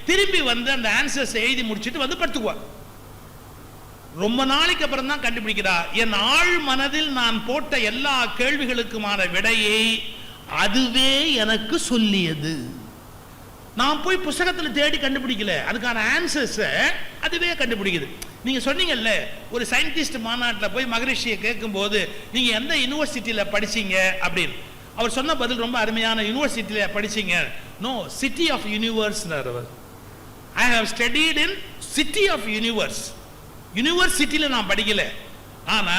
Speaker 1: திரும்பி அந்த ஆன்சர்ஸ் எழுதி முடிச்சுட்டு படுத்துக்குவா. ரொம்ப நாளைக்கு அப்புறம் தான் கண்டுபிடிக்கிறா, என் ஆழ் மனதில் நான் போட்ட எல்லா கேள்விகளுக்குமான விடையை அதுவே எனக்கு சொல்லியது. நான் போய் புத்தகத்தில் தேடி கண்டுபிடிக்கல, அதுக்கான ஆன்சர்ஸ் அதுவே கண்டுபிடிக்குது. நீங்க சொன்னீங்கல்ல ஒரு சயின்டிஸ்ட் மாநாட்டில் போய் மகரிஷியை கேட்கும் போது நீங்க எந்த யூனிவர்சிட்டியில படிச்சீங்க அப்படின்னு, அவர் சொன்ன பதில் ரொம்ப அருமையான. யூனிவர்சிட்டியில படிச்சீங்க? நோ, city of universe. I have studied in city of universe. யூனிவர்சிட்டியில நான் படிக்கல, ஆனா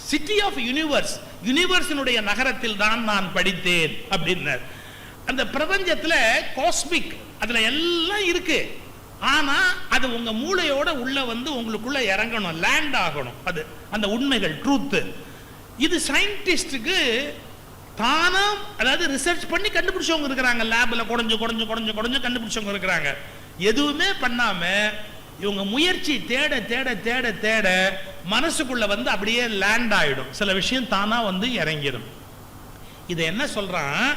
Speaker 1: சிட்டி ஆஃப் யூனிவர்ஸ், யூனிவர்ஸினுடைய நகரத்தில் தான் நான் படித்தேன் அப்படின்னார். அந்த பிரபஞ்சத்துல காஸ்மிக் அதுல எல்லாம் இருக்கு. ஆனா அது உங்க மூளையோட உள்ள உங்களுக்குள்ள இறங்கணும், லேண்ட் ஆகணும். அது அந்த உண்மைகள், ட்ரூத். இது சயின்டிஸ்டுக்கு தானா, அதாவது ரிசர்ச் பண்ணி கண்டுபிடிச்சவங்க இருக்கிறாங்க. லேப்ல குறைஞ்சு கண்டுபிடிச்சவங்க இருக்கிறாங்க. எதுவுமே பண்ணாம இவங்க முயற்சி தேட தேட தேட தேட மனசுக்குள்ள அப்படியே லேண்ட் ஆயிடும். சில விஷயம் தானா இறங்கிடும். இதை என்ன சொல்றான்?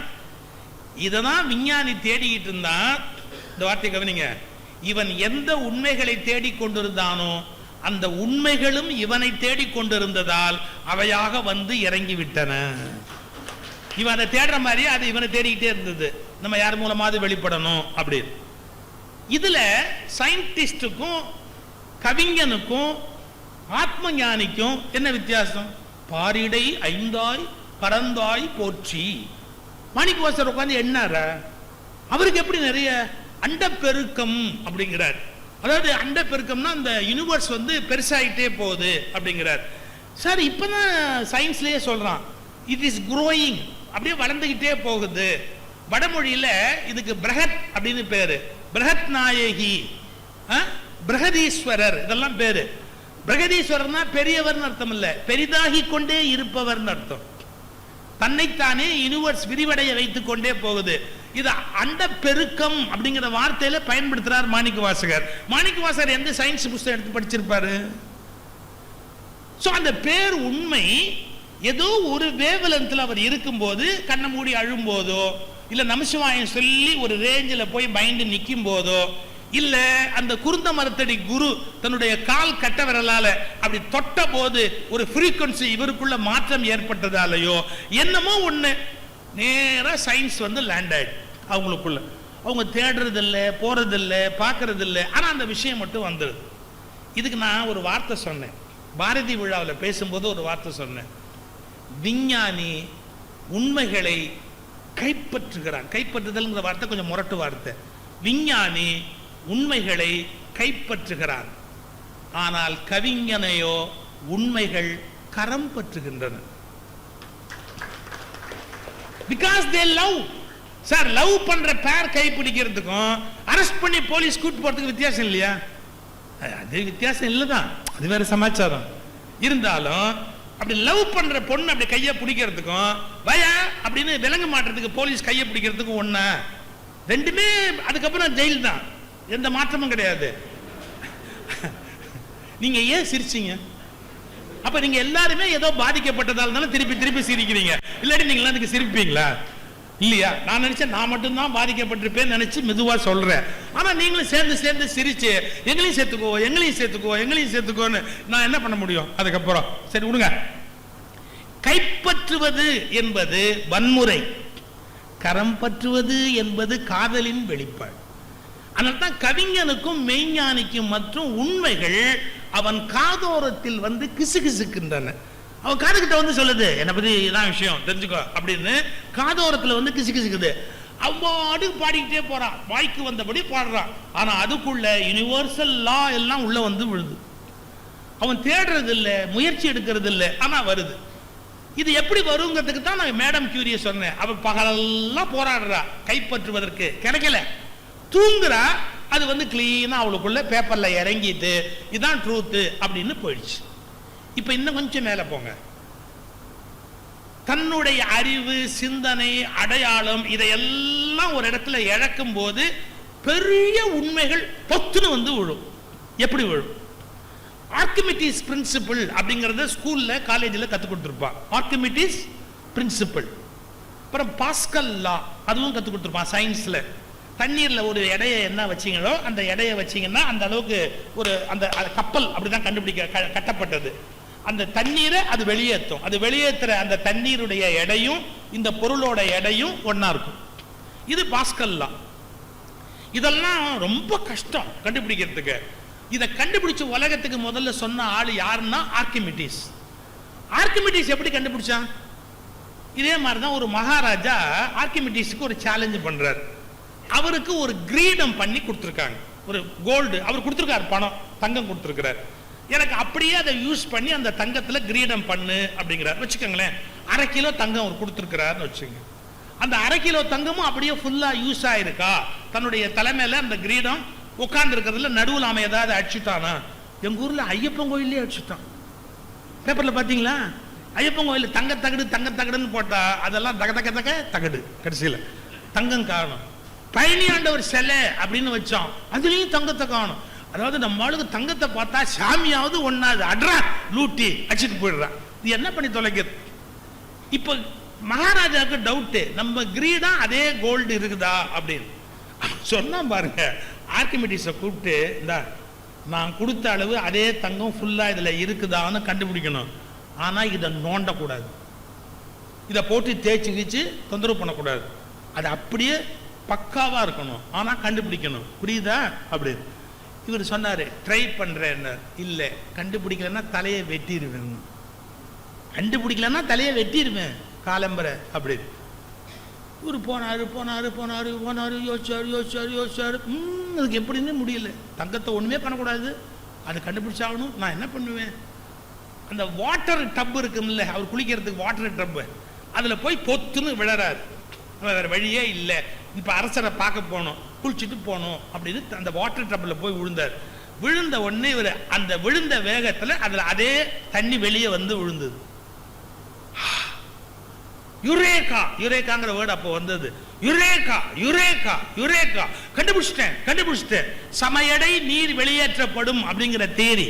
Speaker 1: இததான் விஞ்ஞானி தேடிக்கிட்டு இருந்தான். இந்த வார்த்தை கவனிங்க. இவன் எந்த உண்மைகளை தேடிக்கொண்டிருந்தானோ அந்த உண்மைகளும் இவனை தேடிக்கொண்டிருந்ததால் அவையாக இறங்கி விட்டன. இவன் அதை தேடுற மாதிரி அது இவனை தேடிக்கிட்டே இருந்தது. நம்ம யார் மூலமாவது வெளிப்படணும் அப்படின்னு. இதுல சயின்டிஸ்டுக்கும் கவிஞனுக்கும் ஆத்ம ஞானிக்கும் என்ன வித்தியாசம்? பாரிடை ஐந்தாய் பரந்தாய் போற்றி. மாணிக்கவாசகர் உட்கார்ந்து எண்ணார, அவருக்கு எப்படி நிறைய அண்டப்பெருக்கம் அப்படிங்கிறார். அதாவது அண்டப்பெருக்கம்னா அந்த யூனிவர்ஸ் பெருசாயிட்டே போகுது அப்படிங்கிறார். சார் இப்பதான் சயின்ஸ்லயே சொல்றான், இட் இஸ் குரோயிங், அப்படியே வளர்ந்துகிட்டே போகுது. வடமொழியில இதுக்கு பிரகத் அப்படின்னு பேரு. பிரகத் நாயகி, பிரகதீஸ்வரர், இதெல்லாம் பேரு. பிரகதீஸ்வரர்னா பெரியவர் அர்த்தம் இல்ல, பெரிதாகி கொண்டே இருப்பவர் அர்த்தம். தன்னைத்தானே யூனிவர்ஸ் விரிவடைய வைத்துக் கொண்டே போகுது. இது அண்ட பெருக்கம் அப்படிங்கிற வார்த்தையில பயன்படுத்துறார் மாணிக்கவாசகர். மாணிக்கவாசகர் எந்த சயின்ஸ் புத்தகம் எடுத்து படிச்சிருப்பாரு? ஸோ அந்த பேர் உண்மை ஏதோ ஒரு வேவலத்தில் அவர் இருக்கும்போது, கண்ணை மூடி அழும்போதோ, இல்லை நமசிவாயம் சொல்லி ஒரு ரேஞ்சில் போய் பயந்து நிற்கும் போதோ, இல்ல அந்த குருந்த மரத்தடி குரு தன்னுடைய கால் கட்ட விரலால அப்படி தொட்ட போது ஒரு ஃப்ரீக்வன்சி இவருக்குள்ள மாற்றம் ஏற்பட்டதாலேயோ என்னமோ ஒண்ணு நேரா சயின்ஸ் வந்து லேண்ட் ஆயிடுது அவங்களுக்குள்ள. அவங்க தேடுறதில்லை, போறதில்லை, பார்க்கறதில்லை, ஆனா அந்த விஷயம் மட்டும் வந்துடுது. இதுக்கு நான் ஒரு வார்த்தை சொன்னேன், பாரதி விழாவில் பேசும்போது ஒரு வார்த்தை சொன்னேன். விஞ்ஞானி உண்மைகளை கைப்பற்றுகிறான். கைப்பற்றுதல்ங்கிற வார்த்தை கொஞ்சம் முரட்டு வார்த்தை. விஞ்ஞானி உண்மைகளை கைப்பற்றுகிறான், ஆனால் கவிஞனையோ உண்மைகள் கரம் பற்றுகின்றன. Because they love. Sir, love பண்ற பேர் கைப்பிடிக்கிறதுக்கும் அரெஸ்ட் பண்ணி போலீஸ் கூட்டு போறதுக்கு வித்தியாசம் இல்லையா? அது வித்தியாசம் இல்லைதான், அது வேற சமாச்சாரம். இருந்தாலும் அப்படி லவ் பண்ற பொண்ணு அப்படி கையை பிடிக்கிறதுக்கும் பயா அப்படின்னு விளங்க மாட்டுறதுக்கு போலீஸ் கையை பிடிக்கிறதுக்கும் ஒண்ணா? ரெண்டுமே அதுக்கப்புறம் ஜெயில் தான், எந்த மாற்றமும் கிடையாது. நீங்க ஏன் சிரிச்சீங்க? அப்ப நீங்க எல்லாருமே ஏதோ பாதிக்கப்பட்டதால தானே திருப்பி திருப்பி சிரிக்கிறீங்க. இல்லாட்டி நீங்க அதுக்கு சிரிப்பீங்களா? இல்லையா? நான் நினைச்சேன் நான் மட்டும்தான் பாதிக்கப்பட்டிருப்பேன் நினைச்சு மெதுவா சொல்றேன். ஆனா நீங்களும் சேர்ந்து சேர்ந்து சிரிச்சு எங்களையும் சேர்த்துக்கோ, எங்களையும் சேர்த்துக்கோ, எங்களையும் சேர்த்துக்கோன்னு நான் என்ன பண்ண முடியும்? அதுக்கப்புறம் சரி விடுங்க. கைப்பற்றுவது என்பது வன்முறை, கரம் பற்றுவது என்பது காதலின் வெளிப்பாடு. அதனால்தான் கவிஞனுக்கும் மெய்ஞானிக்கும் மற்றும் உண்மைகள் அவன் காதோரத்தில் வந்து கிசுகிசுக்கின்றன. அவன் காதுகிட்ட வந்து சொல்லுது, என்னை பத்தி இதான் விஷயம் தெரிஞ்சுக்கோ அப்படின்னு காதோரத்தில் வந்து கிசுகிசுக்குது. அவ்வாடு பாடிக்கிட்டே போறான், வாய்க்கு வந்தபடி பாடுறான். ஆனா அதுக்குள்ள யூனிவர்சல் லா எல்லாம் உள்ள வந்து விழுது. அவன் தேடுறது இல்லை, முயற்சி எடுக்கிறது இல்லை, ஆனா வருது. இது எப்படி வருங்கிறதுக்கு தான் நான் மேடம் கியூரிய சொன்னேன். அவன் பகலெல்லாம் போராடுறா கைப்பற்றுவதற்கு, கிடைக்கல. தூங்குறா, அது வந்து கிளீனா அவளுக்குள்ள பேப்பர்ல இறங்கிட்டு இதான் ட்ரூத் அப்படின்னு போயிடுச்சு. இப்ப இன்னும் கொஞ்சம் மேல போங்க. தன்னுடைய அறிவு, சிந்தனை, அடையாளம் இதையெல்லாம் ஒரு இடத்துல இழக்கும் போது பெரிய உண்மைகள் பொத்துன்னு வந்து விழும். எப்படி விழும்? ஆர்கிமிடிஸ் பிரின்சிபிள் அப்படிங்கறத ஸ்கூல்ல காலேஜ்ல கத்துக் கொடுத்துருப்பான். Archimedes principle. அப்புறம் பாஸ்கல் லா, அதுவும் கத்துக் கொடுத்துருப்பான் சயின்ஸ்ல. தண்ணீர்ல ஒரு எடையை என்ன வச்சீங்களோ அந்த எடையை வச்சீங்கன்னா அந்த அளவுக்கு ஒரு அந்த கப்பல் அப்படிதான் கட்டப்பட்டது. அந்த தண்ணீரை அது வெளியேற்றும். அது வெளியேற்றுற அந்த தண்ணீருடைய எடையும் இந்த பொருளோட எடையும் ஒன்னா இருக்கும். இது பாஸ்கல் லா. இதெல்லாம் ரொம்ப கஷ்டம் கண்டுபிடிக்கிறதுக்கு. இதை கண்டுபிடிச்ச உலகத்துக்கு முதல்ல சொன்ன ஆள் யாருன்னா ஆர்கிமிடிஸ். ஆர்கிமிடிஸ் எப்படி கண்டுபிடிச்சான்? இதே மாதிரிதான் ஒரு மகாராஜா ஆர்கிமிடிஸ்க்கு ஒரு சேலஞ்ச் பண்றாரு. அவருக்கு ஒரு கிரீடம் பண்ணி கொடுத்துருக்காங்க, ஒரு கோல்டு அவர் கொடுத்துருக்காரு, பணம் தங்கம் கொடுத்துருக்கிறார். எனக்கு அப்படியே அதை யூஸ் பண்ணி அந்த தங்கத்துல கிரீடம் பண்ணு அப்படிங்கிறார் வச்சுக்கோங்களேன். 1/2 கிலோ தங்கம் அவர் கொடுத்துருக்கிறாருன்னு வச்சுங்க. அந்த 1/2 கிலோ தங்கமும் அப்படியே ஃபுல்லா யூஸ் ஆயிருக்கா? தன்னுடைய தலைமையில அந்த கிரீடம் உட்கார்ந்து இருக்கிறதுல நடுவில் அவன் ஏதாவது அடிச்சுட்டானா? எங்க ஊர்ல ஐயப்பன் கோயிலே அடிச்சுட்டான். பேப்பர்ல பாத்தீங்களா? ஐயப்பன் கோயில் தங்க தகடு தங்க தகடுன்னு போட்டா அதெல்லாம் தக தக தக தகடு, கடைசியில தங்கம் காணும். பழனி ஆண்டவர் சிலை அப்படின்னு வச்சோம், அதுலயும் தங்கத்தை காணும். அதாவது நம்ம ஆளுக்கு தங்கத்தை பார்த்தா சாமியாவது ஒண்ணாது அட்ரா லூட்டி அடிச்சுட்டு போயிடுறான். இது என்ன பண்ணி தொலைக்கிறது? இப்ப மகாராஜாவுக்கு டவுட்டு, நம்ம கிரீடா அதே கோல்டு இருக்குதா அப்படின்னு சொன்னா பாருங்க. ஆர்கிமிடிஸை கூப்பிட்டு, இந்த நான் கொடுத்த அளவு அதே தங்கம் ஃபுல்லா இதுல இருக்குதான்னு கண்டுபிடிக்கணும். ஆனா இதை நோண்டக்கூடாது, இதை போட்டு தேய்ச்சி கீச்சு தொந்தரவு பண்ணக்கூடாது. அது அப்படியே பக்காவா இருக்கணும், ஆனா கண்டுபிடிக்கணும். புரியுதா? அப்படி இவர் சொன்னாரு, ட்ரை பண்றேன். இல்ல, கண்டுபிடிக்கலன்னா தலையை வெட்டிடுவேன், கண்டுபிடிக்கலன்னா தலையை வெட்டிடுவேன் காலம்பரை அப்படி. இவர் போனாரு போனாரு போனாரு போனாரு யோசிச்சாரு யோசிச்சாரு யோசிச்சாரு. அதுக்கு எப்படின்னு முடியல. தங்கத்தை ஒண்ணுமே பண்ணக்கூடாது, அதை கண்டுபிடிச்சாகணும். நான் என்ன பண்ணுவேன்? அந்த வாட்டர் டப் இருக்குல்ல, அவர் குளிக்கிறதுக்கு வாட்டர் டப்பு, அதுல போய் பொத்துன்னு விழறாரு. வேற வழியே இல்லை. இப்ப அரசரை பார்க்க போனோம், குளிச்சுட்டு போனோம் அப்படின்னு அந்த வாட்டர் டப்ல போய் விழுந்தார். விழுந்த உடனே இவர் அந்த விழுந்த வேகத்துல அதுல அதே தண்ணி வெளியே வந்து விழுந்தது. யுரேகா, யுரேகாங்கிற வேர்டு அப்போ வந்தது. யுரேகா யுரேகா யுரேகா, கண்டுபிடிச்சிட்டேன் கண்டுபிடிச்சிட்டேன். சம எடை நீர் வெளியேற்றப்படும் அப்படிங்கிற தேரி.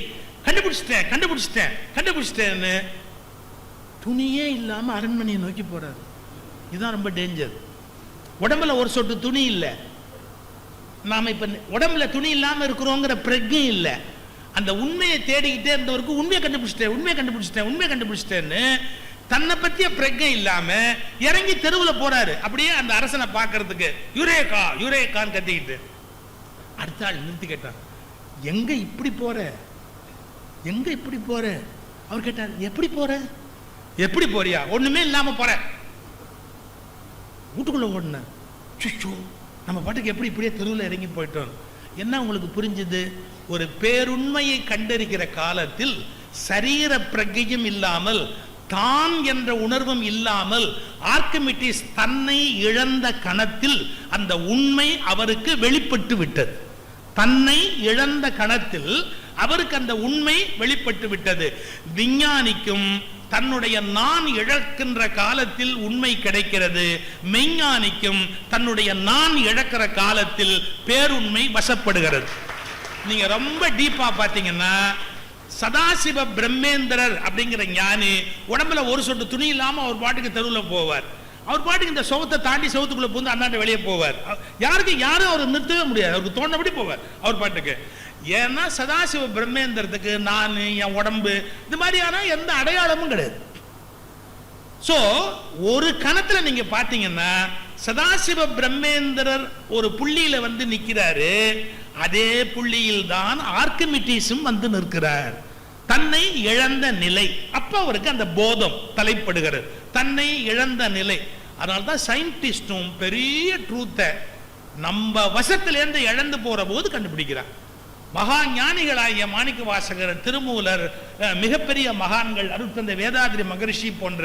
Speaker 1: கண்டுபிடிச்சிட்டேன்னு துணியே இல்லாம அரண்மனையை நோக்கி போறாரு. இதுதான் ரொம்ப டேஞ்சர். உடம்புல ஒரு சொட்டு துணி இல்லை, நாம இப்ப உடம்புல துணி இல்லாம இருக்கிறோங்கிற பிரஜை இல்லை. அந்த உண்மையை தேடிக்கிட்டே இருந்தவருக்கு உண்மையை கண்டுபிடிச்சிட்டேன்னு தன்னை பத்திய பிரஜை இல்லாம இறங்கி தெருவில் போறாரு. அப்படியே அந்த அரசனை பார்க்கறதுக்கு யுரேகான்னு கத்திக்கிட்டு. அடுத்த ஆள் நிறுத்தி கேட்டார், எங்க இப்படி போற? அவர் கேட்டார், எப்படி போறியா? ஒண்ணுமே இல்லாம போற. வீட்டுக்குள்ள ஓடுன, நம்ம பாட்டுக்கு எப்படி இப்படியே தெருவில் இறங்கி போயிட்டோம். என்ன உங்களுக்கு புரிஞ்சுது? ஒரு பேருண்மையை கண்டறிகிற காலத்தில் சரீர பிரகையும் இல்லாமல், தான் என்ற உணர்வும் இல்லாமல், ஆர்க்கிமிடிஸ் தன்னை இழந்த கணத்தில் அந்த உண்மை அவருக்கு வெளிப்பட்டு விட்டது. தன்னை இழந்த கணத்தில் அவருக்கு அந்த உண்மை வெளிப்பட்டு விட்டது. விஞ்ஞானிக்கும் தன்னுடைய நான் இழக்கின்ற காலத்தில் உண்மை கிடைக்கிறது. மெய்ஞானிக்கும் தன்னுடைய நான் இழக்கிற காலத்தில் பேருண்மை வசப்படுகிறது. நீங்க ரொம்ப டீப்பா பாத்தீங்கன்னா, சதாசிவ பிரம்மேந்திரர் அப்படிங்கிற ஞானி உடம்புல ஒரு சொட்டு துணி இல்லாம அவர் பாட்டுக்கு தெருவில் போவார். அவர் பாட்டுக்கு இந்த சோகத்தை தாண்டி சோகத்துக்குள்ள புகுந்து அண்ணாண்ட வெளியே போவார். யாரும் அவர் நிறுத்தவே முடியாது. அவருக்கு தோன்றபடி போவார் அவர் பாட்டுக்கு. ஏன்னா சதாசிவ பிரம்மேந்திரத்துக்கு நான், என் உடம்பு, இது மாதிரியான எந்த அடையாளமும் கிடையாது. சோ ஒரு கணத்துல நீங்க பாத்தீங்கன்னா, சதாசிவ பிரம்மேந்திரர் ஒரு புள்ளியில வந்து நிக்கிறாரு. அதே புள்ளியில் தான் ஆர்க்கிமிடிஸும் வந்து நிற்கிறார். தன்னை இழந்த நிலை. அப்ப அவருக்கு அந்த போதம் தலைப்படுகிறது, தன்னை இழந்த நிலை. அதனால்தான் சயின்டிஸ்டும் பெரிய ட்ரூத்தை நம்ம வசத்திலிருந்து இழந்து போற போது கண்டுபிடிக்கிறார். மகா ஞானிகளாகிய மாணிக்க வாசகர், திருமூலர், மிகப்பெரிய மகான்கள், அருட்தந்தை வேதாத்ரி மகரிஷி போன்ற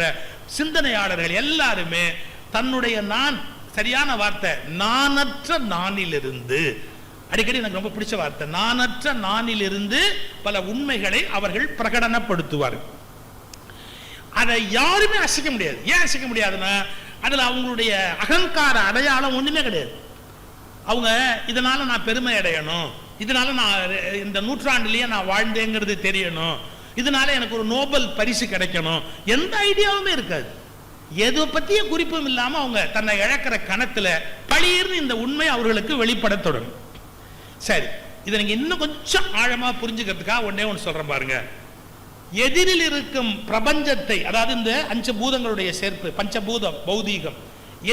Speaker 1: சிந்தனையாளர்கள் எல்லாருமே தன்னுடைய நான், சரியான வார்த்தை, நானற்ற நானிலிருந்து, அடிக்கடி எனக்கு ரொம்ப பிடிச்ச வார்த்தை, நானற்ற நானிலிருந்து பல உண்மைகளை அவர்கள் பிரகடனப்படுத்துவார்கள். அதை யாருமே அசைக்க முடியாது. ஏன் அசைக்க முடியாதுன்னா, அதுல அவங்களுடைய அகங்கார அடையாளம் ஒண்ணுமே கிடையாது. அவங்க இதனால நான் பெருமை அடையணும், இதனால நான் இந்த நூற்றாண்டிலேயே நான் வாழ்ந்தேங்கிறது தெரியணும், இதனால எனக்கு ஒரு நோபல் பரிசு கிடைக்கணும், எந்த ஐடியாவுமே இருக்காது. எது பற்றிய குறிப்பும் இல்லாம அவங்க தன்னை இழக்கிற கணத்துல பழியிருந்து இந்த உண்மை அவர்களுக்கு வெளிப்பட தொடங்கும். சரி, இதை நீங்க இன்னும் கொஞ்சம் ஆழமா புரிஞ்சுக்கிறதுக்காக ஒன்னே ஒன்று சொல்றேன் பாருங்க. எதிரில் இருக்கும் பிரபஞ்சத்தை, அதாவது இந்த அஞ்சு பூதங்களுடைய சேர்ப்பு, பஞ்சபூதம் பௌதீகம்,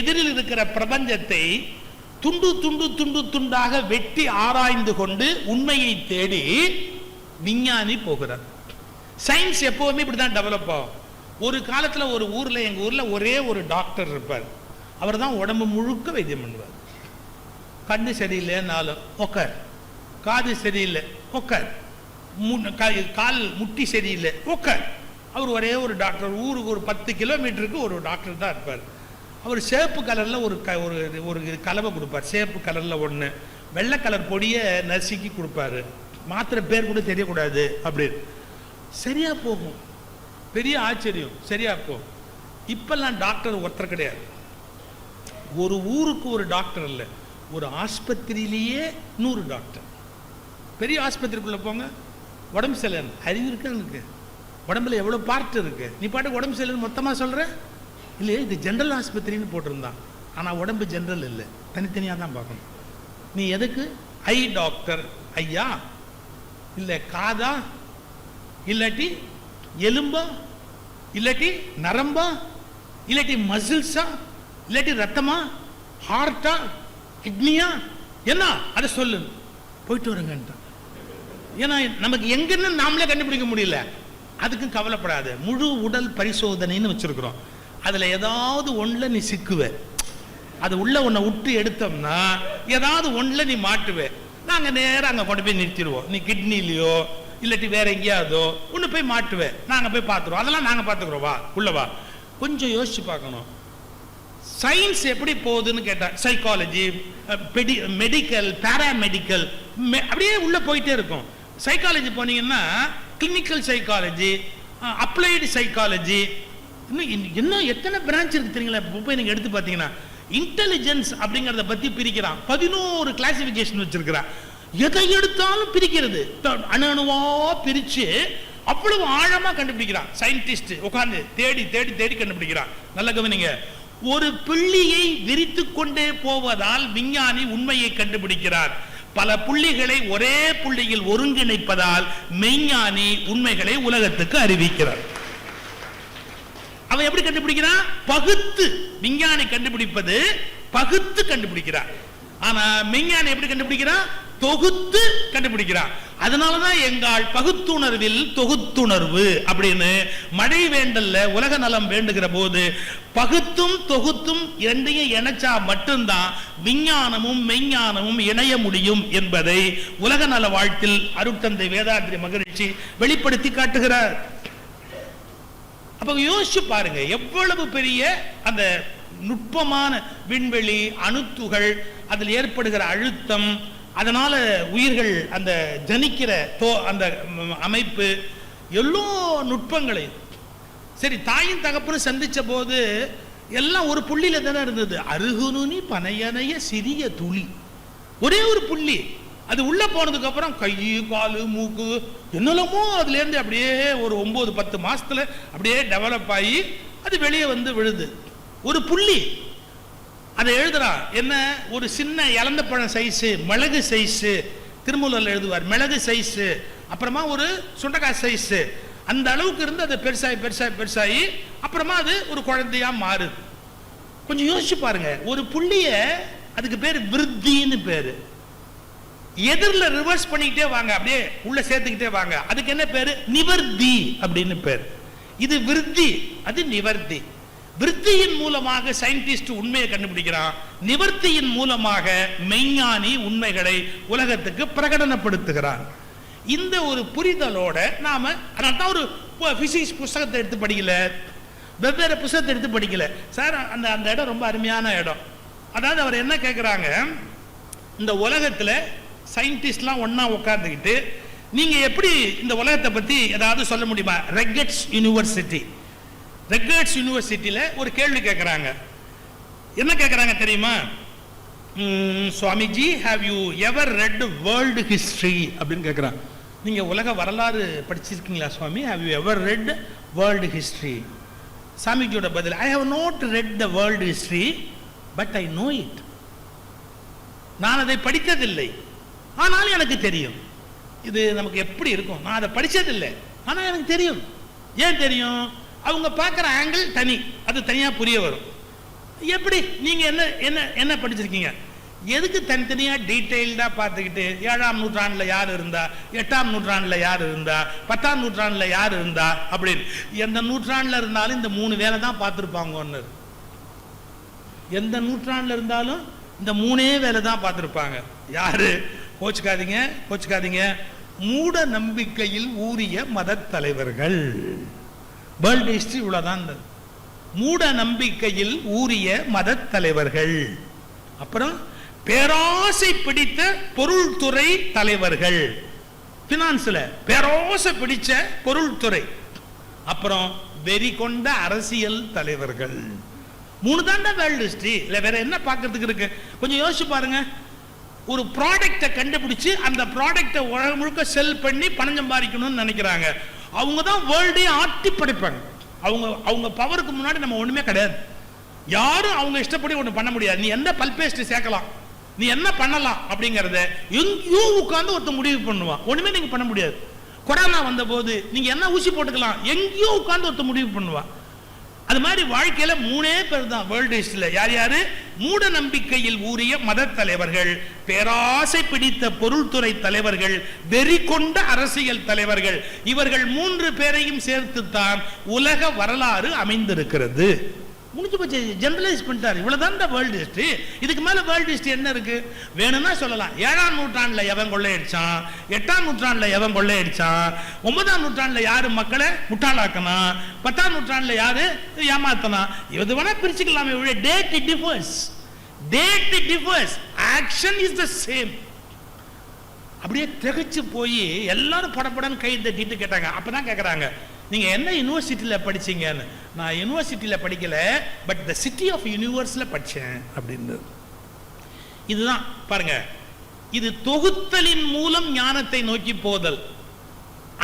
Speaker 1: எதிரில் இருக்கிற பிரபஞ்சத்தை துண்டு துண்டு துண்டு துண்டாக வெட்டி ஆராய்ந்து கொண்டு உண்மையை தேடி விஞ்ஞானி போகிறார். சயின்ஸ் எப்பவுமே இப்படிதான் டெவலப் ஆகும். ஒரு காலத்துல ஒரு ஊர்ல, எங்க ஊர்ல ஒரே ஒரு டாக்டர் இருப்பார். அவர் தான் உடம்பு முழுக்க வைத்தியம் பண்ணுவார். கண்ணு சரியில்லைன்னாலும் உக்கார், காது சரியில்லை உக்கார், கால் முட்டி சரியில்லை உக்கார். அவர் ஒரே ஒரு டாக்டர். ஊருக்கு ஒரு 10 கிலோமீட்டருக்கு ஒரு டாக்டர் தான் இருப்பார். அவர் சேப்பு கலரில் ஒரு கலவை கொடுப்பார். சேப்பு கலரில் ஒன்று, வெள்ளை கலர் பொடியை நசுக்கி கொடுப்பாரு. மாத்திரை பேர் கூட தெரியக்கூடாது. அப்படி சரியா போகும். பெரிய ஆச்சரியம், சரியா போகும். இப்பெல்லாம் டாக்டர் ஒருத்தர் கிடையாது. ஒரு ஊருக்கு ஒரு டாக்டர் இல்லை, ஒரு ஆஸ்பத்திரியிலேயே 100 டாக்டர். பெரிய ஆஸ்பத்திரிக்குள்ள போங்க, உடம்பு சரியில்லை, அறிவு இருக்கு எனக்கு, உடம்புல எவ்வளோ பார்ட் இருக்கு, நீ பாட்டு உடம்பு சரியில்லைன்னு மொத்தமாக சொல்ற இல்லையே. இது ஜென்ரல் ஆஸ்பத்திரின்னு போட்டிருந்தான், ஆனால் உடம்பு ஜென்ரல் இல்லை, தனித்தனியாக தான் பார்க்கணும். நீ எதுக்கு ஐ டாக்டர் ஐயா, இல்லை காதா, இல்லாட்டி எலும்பா, இல்லாட்டி நரம்பா, இல்லாட்டி மசில்ஸா, இல்லாட்டி ரத்தமா, ஹார்ட்டா, கிட்னியா, என்ன அதை சொல்லு, போயிட்டு வருங்க. ஏன்னா நமக்கு எங்கன்னு நாமளே கண்டுபிடிக்க முடியல. அதுக்கும் கவலைப்படாது, முழு உடல் பரிசோதனைன்னு வச்சிருக்கிறோம். அதுல ஏதாவது ஒண்ணுல நீ சிக்குவ, அது உள்ள உன்னை விட்டு எடுத்தோம்னா ஏதாவது ஒண்ணுல நீ மாட்டுவே. நாங்க நேரம் அங்க கொண்டு போய் நிறுத்திடுவோம். நீ கிட்னிலையோ இல்லாட்டி வேற எங்கேயாவதோ ஒன்று போய் மாட்டுவேன், நாங்க போய் பார்த்துருவோம். அதெல்லாம் நாங்க பார்த்துக்கிறோம், வா உள்ளவா. கொஞ்சம் யோசிச்சு பார்க்கணும். சயின்ஸ் எப்படி போகுதுன்னு கேட்டா, சைக்காலஜி, மெடிக்கல், பாராமெடிக்கல், அப்படியே உள்ள போயிட்டே இருக்கும். சைக்காலஜி போனீங்கன்னா கிளினிக்கல் சைக்காலஜி, அப்ளைடு சைக்காலஜி, இன்னும் எத்தனை பிரான்ச் இருக்கு தெரியுங்களா? போய் நீங்க எடுத்து பார்த்தீங்கன்னா இன்டெலிஜென்ஸ் அப்படிங்கிறத பத்தி பிரிக்கிறான். 11 கிளாசிபிகேஷன் வச்சிருக்கிறான். எதை எடுத்தாலும் பிரிக்கிறது, அணு அணுவா பிரிச்சு அவ்வளவு ஆழமா கண்டுபிடிக்கிறான். சயின்டிஸ்ட் உட்கார்ந்து தேடி தேடி தேடி கண்டுபிடிக்கிறான். நல்ல கவனிங்க, ஒரு புள்ளியை விரித்து கொண்டே போவதால் விஞ்ஞானி உண்மையை கண்டுபிடிக்கிறார். பல புள்ளிகளை ஒரே புள்ளியில் ஒருங்கிணைப்பதால் மெய்ஞானி உண்மைகளை உலகத்துக்கு அறிவிக்கிறார். அவன் எப்படி கண்டுபிடிக்கிறான்? பகுத்து. விஞ்ஞானி கண்டுபிடிப்பது பகுத்து கண்டுபிடிக்கிறார். ஆனா மெய்ஞானி எப்படி கண்டுபிடிக்கிறான்? தொகுத்து கண்டுபிடிக்கிறான். அதனாலதான் எங்கால் பகுத்துணர்வில் தொகுத்துணர்வு அப்படின்னு மழை வேண்டல்ல உலக நலம் வேண்டுகிற போது பகுத்தும் தொகுத்தும் இரண்டையும் இணைச்சா மட்டும்தான் விஞ்ஞானமும் மெய்ஞானமும் இணைய முடியும் என்பதை உலக நல வாழ்த்தில் அருட்தந்தை வேதாத்ரி மகரிஷி வெளிப்படுத்தி காட்டுகிறார். அப்ப யோசிச்சு பாருங்க, எவ்வளவு பெரிய அந்த நுட்பமான விண்வெளி, அணுத்துகள், அதில் ஏற்படுகிற அழுத்தம், அதனால உயிர்கள் அந்த ஜனிக்கிற அந்த அமைப்பு, எல்லா நுட்பங்களையும். சரி, தாயின் தகப்பனும் சந்திச்ச போது எல்லாம் ஒரு புள்ளியில தானே இருந்தது. அருகுநுனி பனையனைய சிறிய துளி, ஒரே ஒரு புள்ளி. அது உள்ள போனதுக்கு அப்புறம் கை, காலு, மூக்கு என்னெல்லாமோ அதுல இருந்து அப்படியே ஒரு 9-10 மாசத்துல அப்படியே டெவலப் ஆகி அது வெளியே வந்து விழுது. ஒரு புள்ளி. அதை எழுதுறான் என்ன, ஒரு சின்ன இலந்த பழம் சைஸு, மிளகு சைஸு, திருமூலர்ல எழுதுவார் மிளகு சைஸு, அப்புறமா ஒரு சுண்டக்காய் சைஸு, அந்த அளவுக்கு இருந்து அது பெருசாகி பெருசாகி பெருசாகி அப்புறமா அது ஒரு குழந்தையா மாறுது. கொஞ்சம் யோசிச்சு பாருங்க, ஒரு புள்ளிய, அதுக்கு பேர் விருத்தின்னு பேரு. எதிரில் ரிவர்ஸ் பண்ணிக்கிட்டே வாங்க, அப்படியே உள்ள சேர்த்துக்கிட்டே வாங்க, அதுக்கு என்ன பேரு? நிவர்த்தி அப்படின்னு பேர். இது விருத்தி, அது நிவர்த்தி. விருத்தியின் மூலமாக சயின்டிஸ்ட் உண்மையை கண்டுபிடிக்கிறான், நிவர்த்தியின் மூலமாக மெய்ஞானி உண்மைகளை உலகத்துக்கு பிரகடனப்படுத்துகிறான். இந்த ஒரு புரிதலோட நாம, அதனால்தான் ஒரு பிசிக்ஸ் புஸ்தகத்தை எடுத்து படிக்கல, வெவ்வேறு புஸ்தகத்தை எடுத்து படிக்கல சார். அந்த அந்த இடம் ரொம்ப அருமையான இடம். அதாவது அவர் என்ன கேட்குறாங்க, இந்த உலகத்தில் சயின்டிஸ்ட்லாம் ஒன்னா உட்கார்ந்துக்கிட்டு நீங்க எப்படி இந்த உலகத்தை பத்தி ஏதாவது சொல்ல முடியுமா? ரெகட்ஸ் யூனிவர்சிட்டியில ஒரு கேள்வி கேட்கிறாங்க. என்ன கேட்கிறாங்க தெரியுமா? Swamiji, have you ever read world history அப்படின்னு கேட்கிறாங்க. நீங்க உலக வரலாறு படிச்சிருக்கீங்களா சுவாமி? Have you ever read world history? சாமிஜியோட பதில், I have not read the world history but I know it. நான் அதை படித்ததில்லை, ஆனாலும் எனக்கு தெரியும். இது நமக்கு எப்படி இருக்கும்? நான் அதை படிச்சதில்லை, ஆனால் எனக்கு தெரியும். ஏன் தெரியும்? அவங்க பார்க்குற ஆங்கிள் தனி, அது தனியாக புரிய வரும். எப்படி? நீங்கள் என்ன என்ன என்ன படிச்சிருக்கீங்க? எதுக்கு தனித்தனியாக டீட்டெயில்டாக பார்த்துக்கிட்டு 7ஆம் நூற்றாண்டில் யார் இருந்தா, 8ஆம் நூற்றாண்டில் யார் இருந்தா, 10ஆம் நூற்றாண்டில் யார் இருந்தா அப்படின்னு. எந்த நூற்றாண்டில் இருந்தாலும் இந்த 3 வேலை தான் பார்த்துருப்பாங்க. ஒன்று, எந்த நூற்றாண்டில் இருந்தாலும் இந்த 3 வேலை தான் பார்த்துருப்பாங்க. யாரு? கோச்சுக்காதீங்க, மூட நம்பிக்கையில் ஊறிய மத தலைவர்கள். வேர்ல்டு ஹிஸ்டரி இவ்வளவுதான். மூட நம்பிக்கையில் ஊறிய மத தலைவர்கள், அப்புறம் பேராசை பிடித்த பொருள்துறை தலைவர்கள், பினான்ஸ்ல பேராசை பிடிச்ச பொருள்துறை, அப்புறம் வெறி கொண்ட அரசியல் தலைவர்கள். 3 தாண்டா வேர்ல்டு ஹிஸ்டரி. இல்ல வேற என்ன பார்க்கறதுக்கு இருக்கு? கொஞ்சம் யோசிச்சு பாருங்க. ஒரு ப்ராடக்டை கண்டுபிடிச்சு அந்த ப்ராடக்டை உலகம் முழுக்க செல் பண்ணி பணம் சம்பாதிக்கணும்னு நினைக்கிறாங்க. அவங்க தான் வேர்ல்டே ஆட்டி படைப்பாங்க. அவங்க பவருக்கு முன்னாடி நம்ம ஒண்ணுமே கிடையாது. யாரும் அவங்க இஷ்டப்படி ஒன்று பண்ண முடியாது. நீ எந்த பல்பேஸ்ட் சேர்க்கலாம், நீ என்ன பண்ணலாம் அப்படிங்கறத எங்கேயோ உட்கார்ந்து ஒருத்தர் முடிவு பண்ணுவான். ஒண்ணுமே நீங்க பண்ண முடியாது. கொரோனா வந்த போது நீங்க என்ன ஊசி போட்டுக்கலாம், எங்கேயோ உட்கார்ந்து ஒருத்தர் முடிவு பண்ணுவான். அது மாதிரி வாழ்க்கையில 3 பேர் தான் வேர்ல்டு ஹிஸ்டரியில. யார் யாரு? மூட நம்பிக்கையில் ஊறிய மத தலைவர்கள், பேராசை பிடித்த பொருள்துறை தலைவர்கள், வெறி கொண்ட அரசியல் தலைவர்கள். இவர்கள் 3 பேரையும் சேர்த்துத்தான் உலக வரலாறு அமைந்திருக்கிறது. முடிஞ்சு போச்சு, ஜெனரலைஸ் பண்ணிட்டார். இவ்வளவுதான் வேர்ல்டு ஹிஸ்டரி. இதுக்கு மேல வேர்ல்டு ஹிஸ்டரி என்ன இருக்கு? வேணும்னா சொல்லலாம். 7ஆம் நூற்றாண்டுல எவன் கொள்ளையடிச்சான், 8ஆம் நூற்றாண்டுல எவன் கொள்ளையடிச்சான், 9ஆம் நூற்றாண்டுல யாரு மக்களை முட்டாளாக்கனா, 10ஆம் நூற்றாண்டுல யாரு ஏமாத்தனா, இது வேணா பிரிச்சுக்கலாமே. Date differs, action is the same. அப்படியே திகச்சு போய் எல்லாரும் படப்படன்னு கை தட்டிட்டு கேட்டாங்க. அப்பதான் கேட்கறாங்க, நீங்க என்ன யூனிவர்சிட்டியில் படிச்சீங்கன்னு. நான் யூனிவர்சிட்டியில் படிக்கல, பட் த சிட்டி ஆஃப் யூனிவர்ஸ்ல படிச்சேன் அப்படின்னு. இதுதான் பாருங்க, இது தொகுத்தலின் மூலம் ஞானத்தை நோக்கி போதல்.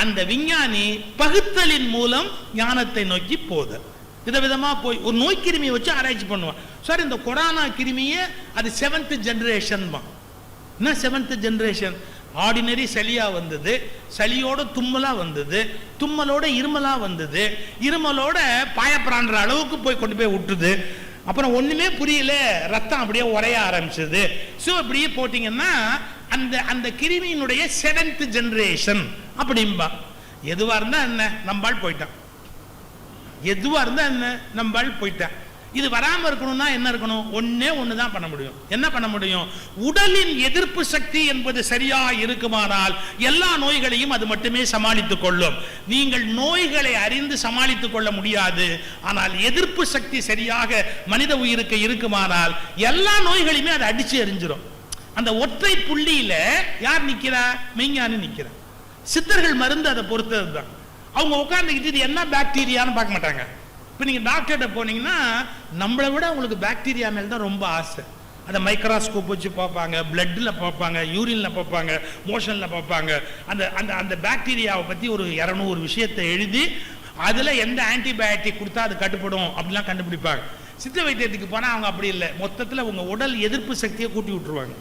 Speaker 1: அந்த விஞ்ஞானி பகுத்தலின் மூலம் ஞானத்தை நோக்கி போதல். விதவிதமா போய் ஒரு நோய் கிருமியை வச்சு ஆராய்ச்சி பண்ணுவான். சார் இந்த கொரோனா கிருமியே அது 7th ஜெனரேஷன். என்ன 7th ஜெனரேஷன்? ஆர்டினரி சளியா வந்தது, சளியோட தும்மலா வந்தது, தும்மலோட இருமலா வந்தது, இருமலோட பாயப்பிரான்ற அளவுக்கு போய் கொண்டு போய் விட்டுது. அப்புறம் ஒண்ணுமே புரியல, ரத்தம் அப்படியே உரைய ஆரம்பிச்சது. ஸோ இப்படியே போட்டீங்கன்னா அந்த அந்த கிருமியினுடைய 7th ஜெனரேஷன் அப்படின்பா. எதுவா இருந்தா என்ன, நம்பால் போயிட்டான். எதுவா இருந்தா என்ன, நம்பால் போயிட்டான். இது வராம இருக்கணும்னா என்ன இருக்கணும்? ஒன்னே ஒண்ணுதான் பண்ண முடியும். என்ன பண்ண முடியும்? உடலின் எதிர்ப்பு சக்தி என்பது சரியா இருக்குமானால் எல்லா நோய்களையும் அது மட்டுமே சமாளித்துக் கொள்ளும். நீங்கள் நோய்களை அறிந்து சமாளித்துக் கொள்ள முடியாது. ஆனால் எதிர்ப்பு சக்தி சரியாக மனித உயிருக்கு இருக்குமானால் எல்லா நோய்களையுமே அதை அடிச்சு எறிஞ்சிடும். அந்த ஒற்றை புள்ளியில யார் நிக்கிறா? மெய்ஞானி நிக்கிறா. சித்தர்கள் மருந்து அதை பொறுத்தது தான். அவங்க உட்கார்ந்துக்கிட்டு இது என்ன பாக்டீரியான்னு பார்க்க மாட்டாங்க. இப்போ நீங்கள் டாக்டர்கிட்ட போனீங்கன்னா நம்மளை விட அவங்களுக்கு பாக்டீரியா மேல் தான் ரொம்ப ஆசை. அதை மைக்ரோஸ்கோப் வச்சு பார்ப்பாங்க, பிளட்டில் பார்ப்பாங்க, யூரினில் பார்ப்பாங்க, மோஷனில் பார்ப்பாங்க. அந்த அந்த அந்த பாக்டீரியாவை பற்றி ஒரு 200 விஷயத்தை எழுதி அதில் எந்த ஆன்டிபயோட்டிக் கொடுத்தா அது கட்டுப்படும் அப்படிலாம் கண்டுபிடிப்பாங்க. சித்த வைத்தியத்துக்கு போனால் அவங்க அப்படி இல்லை. மொத்தத்தில் உங்கள் உடல் எதிர்ப்பு சக்தியை கூட்டி விட்டுருவாங்க.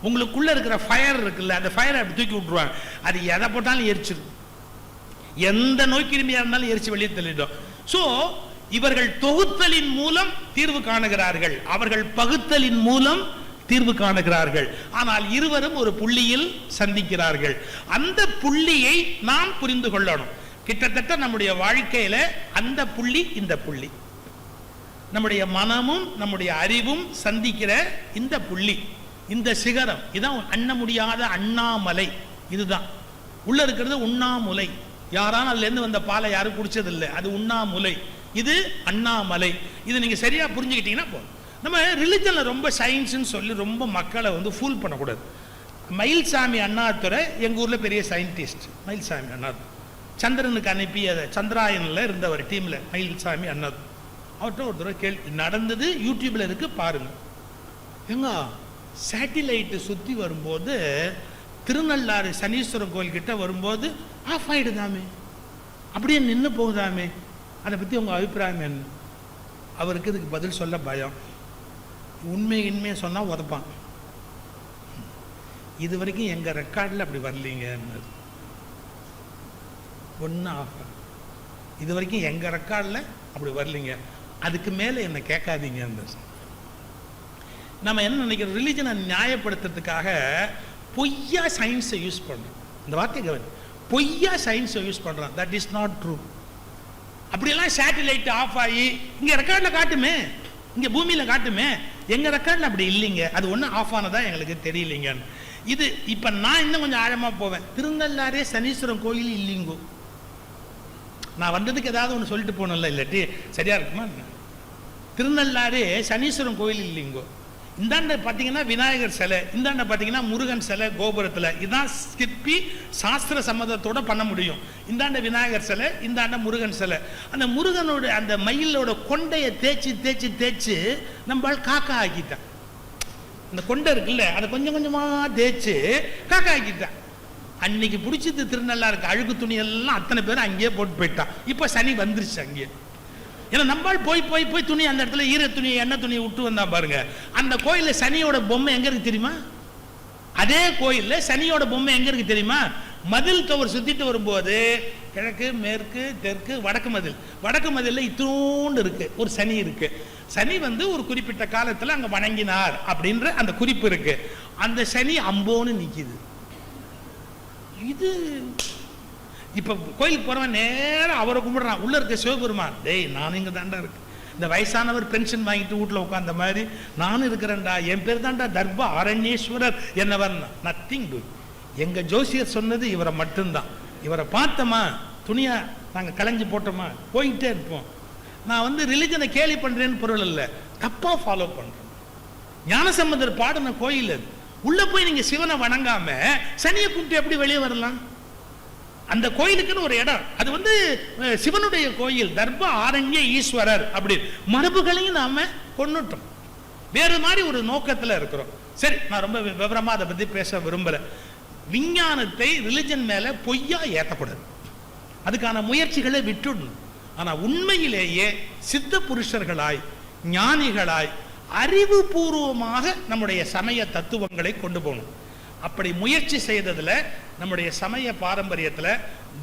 Speaker 1: உங்களுக்குள்ளே இருக்கிற ஃபயர் இருக்குல்ல, அந்த ஃபயரை அப்படி தூக்கி விட்டுருவாங்க. அது எதை போட்டாலும் எரிச்சிடும். எந்த நோய் கிருமியாக இருந்தாலும் எரிச்சு வெளியே தள்ளிடும். சோ இவர்கள் தொகுத்தலின் மூலம் தீர்வு காணுகிறார்கள், அவர்கள் பகுத்தலின் மூலம் தீர்வு காணுகிறார்கள். ஆனால் இருவரும் ஒரு புள்ளியில் சந்திக்கிறார்கள். அந்த புள்ளியை நாம் புரிந்து கொள்ளணும். கிட்டத்தட்ட நம்முடைய வாழ்க்கையில அந்த புள்ளி இந்த புள்ளி, நம்முடைய மனமும் நம்முடைய அறிவும் சந்திக்கிற இந்த புள்ளி, இந்த சிகரம், இதான் அண்ண முடியாத அண்ணாமலை. இதுதான் உள்ள இருக்கிறது உண்ணாமுலை. யாரான அதுல இருந்து வந்த பாலை யாரும் குடிச்சதில்லை, அது உண்ணாமுலை. இது அண்ணாமலை. இது நீங்க சரியா புரிஞ்சுக்கிட்டீங்கன்னா போதும். நம்ம ரிலிஜன்ல ரொம்ப சயின்ஸ்னு சொல்லி ரொம்ப மக்களை வந்து ஃபூல் பண்ணக்கூடாது. மயில்சாமி அண்ணாதுரை எங்க ஊர்ல பெரிய சயின்டிஸ்ட். மயில்சாமி அண்ணாதுரை சந்திரனுக்கு அனுப்பி அதை சந்திராயனில் இருந்தவர் டீம்ல மயில்சாமி அண்ணாதுரை. அவர்கிட்ட ஒரு தடவை கேள்வி நடந்தது, யூடியூப்ல இருக்கு பாருங்க. எங்க சேட்டிலைட்டு சுற்றி வரும்போது திருநள்ளாறு சனீஸ்வரன் கோயில் கிட்ட வரும்போது ஆஃப் ஆயிடுதாமே, அப்படியே நின்று போகுதாமே, அதை பற்றி உங்கள் அபிப்பிராயம் என்ன? அவருக்கு இதுக்கு பதில் சொல்ல பயம். உண்மையை சொன்னால் உதப்பான். இது வரைக்கும் எங்கள் ரெக்கார்டில் அப்படி வரலீங்க. ஒன்றும் ஆஃப், இது வரைக்கும் எங்கள் ரெக்கார்டில் அப்படி வரலீங்க, அதுக்கு மேலே என்னை கேட்காதீங்க. நம்ம என்ன நினைக்கிறோம்? ரிலிஜனை நியாயப்படுத்துறதுக்காக பொய்யா சயின்ஸை யூஸ் பண்ணுறோம். இந்த வார்த்தை கவனி, பொய்யா சயின்ஸை யூஸ் பண்ணுறோம். That is not true. அப்படியெல்லாம் சேட்டிலைட் ஆஃப் ஆகி இங்கே ரெக்கார்டில் காட்டுமே, இங்கே பூமியில் காட்டுமே, எங்கள் ரெக்கார்டில் அப்படி இல்லைங்க, அது ஒன்றும் ஆஃப் ஆனதா எங்களுக்கு தெரியலைங்கன்னு. இது இப்போ நான் இன்னும் கொஞ்சம் ஆழமாக போவேன். திருநள்ளாரே சனீஸ்வரன் கோயில் இல்லைங்கோ. நான் வந்ததுக்கு ஏதாவது ஒன்று சொல்லிட்டு போனல, இல்லாட்டி சரியா இருக்குமா? திருநள்ளாரே சனீஸ்வரன் கோயில் இல்லைங்கோ. இந்தாண்ட பார்த்தீங்கன்னா விநாயகர் சிலை, இந்தாண்ட பார்த்தீங்கன்னா முருகன் சிலை கோபுரத்தில். இதுதான் சிற்பி சாஸ்திர சம்மதத்தோட பண்ண முடியும். இந்தாண்ட விநாயகர் சிலை, இந்தாண்ட முருகன் சிலை. அந்த முருகனோட அந்த மயிலோட கொண்டையை தேய்ச்சி தேய்ச்சி தேய்ச்சி நம்மளால் காக்கா ஆக்கிட்டான். அந்த கொண்டை இருக்குல்ல, அதை கொஞ்சம் கொஞ்சமாக தேய்ச்சி காக்கா ஆக்கிட்டான். அன்னைக்கு பிடிச்சது திருநள்ளாருக்கு அழுகு துணியெல்லாம் அத்தனை பேரும் அங்கேயே போட்டு போயிட்டான். இப்போ சனி வந்துருச்சு அங்கேயே. ஏன்னா நம்மால் போய் போய் போய் துணி அந்த இடத்துல ஈர துணியை எண்ணெய் துணியை விட்டு வந்தா பாருங்க. அந்த கோயிலில் சனியோட பொம்மை எங்க இருக்கு தெரியுமா? அதே கோயிலில் சனியோட பொம்மை எங்க இருக்கு தெரியுமா? மதில் தவர் சுத்திட்டு வரும்போது கிழக்கு மேற்கு தெற்கு வடக்கு மதில், வடக்கு மதிலில் இத்தூண்டு இருக்கு ஒரு சனி இருக்கு. சனி வந்து ஒரு குறிப்பிட்ட காலத்தில் அங்கே வணங்கினார் அப்படின்ற அந்த குறிப்பு இருக்கு. அந்த சனி அம்போன்னு நிற்கிது. இது இப்போ கோயிலுக்கு போகிறவன் நேரம் அவரை கும்பிடுறான். உள்ளே இருக்க சிவபெருமான், டேய் நான் இங்கே தாண்டா இருக்கு. இந்த வயசானவர் பென்ஷன் வாங்கிட்டு வீட்டில் உட்காந்த மாதிரி நானும் இருக்கிறேன்டா, என் பேர் தாண்டா தர்ப ஆரண்யேஸ்வரர் என்னவர். Nothing to. எங்கள் ஜோசியர் சொன்னது இவரை மட்டும்தான். இவரை பார்த்தோமா, துணியை நாங்கள் களைஞ்சி போட்டோமா, போய்கிட்டே இருப்போம். நான் வந்து ரிலிஜனை கேலி பண்ணுறேன்னு பொருள் இல்லை, தப்பாக ஃபாலோ பண்ணுறேன். ஞானசம்பந்தர் பாடின கோயில் அது. உள்ளே போய் நீங்கள் சிவனை வணங்காம சனியை கும்பிட்டு எப்படி வெளியே வரலாம்? அந்த கோயிலுக்குன்னு ஒரு இடம், அது வந்து சிவனுடைய கோயில், தர்ப ஆரண்ய ஈஸ்வரர். அப்படி மரபுகளையும் நாம கொண்டுட்டோம், வேறு மாதிரி ஒரு நோக்கத்தில் இருக்கிறோம். சரி, நான் ரொம்ப விவரமா அதை பத்தி பேச விரும்பல. விஞ்ஞானத்தை ரிலிஜன் மேல பொய்யா ஏற்றக்கூடாது, அதுக்கான முயற்சிகளை விட்டுடணும். ஆனா உண்மையிலேயே சித்த புருஷர்களாய் ஞானிகளாய் அறிவுபூர்வமாக நம்முடைய சமய தத்துவங்களை கொண்டு போகணும். அப்படி முயற்சி செய்ததுல நம்முடைய சமய பாரம்பரியத்தில்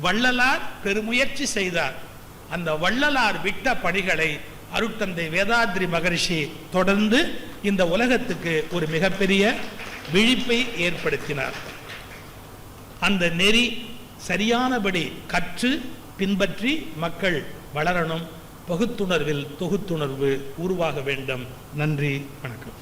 Speaker 1: வள்ளலார் பெருமுயற்சி செய்தார். அந்த வள்ளலார் விட்ட பணிகளை அருட்தந்தை வேதாத்ரி மகரிஷி தொடர்ந்து இந்த உலகத்துக்கு ஒரு மிகப்பெரிய விழிப்பை ஏற்படுத்தினார். அந்த நெறி சரியானபடி கற்று பின்பற்றி மக்கள் வளரணும். பகுத்துணர்வில் தொகுத்துணர்வு உருவாக வேண்டும். நன்றி, வணக்கம்.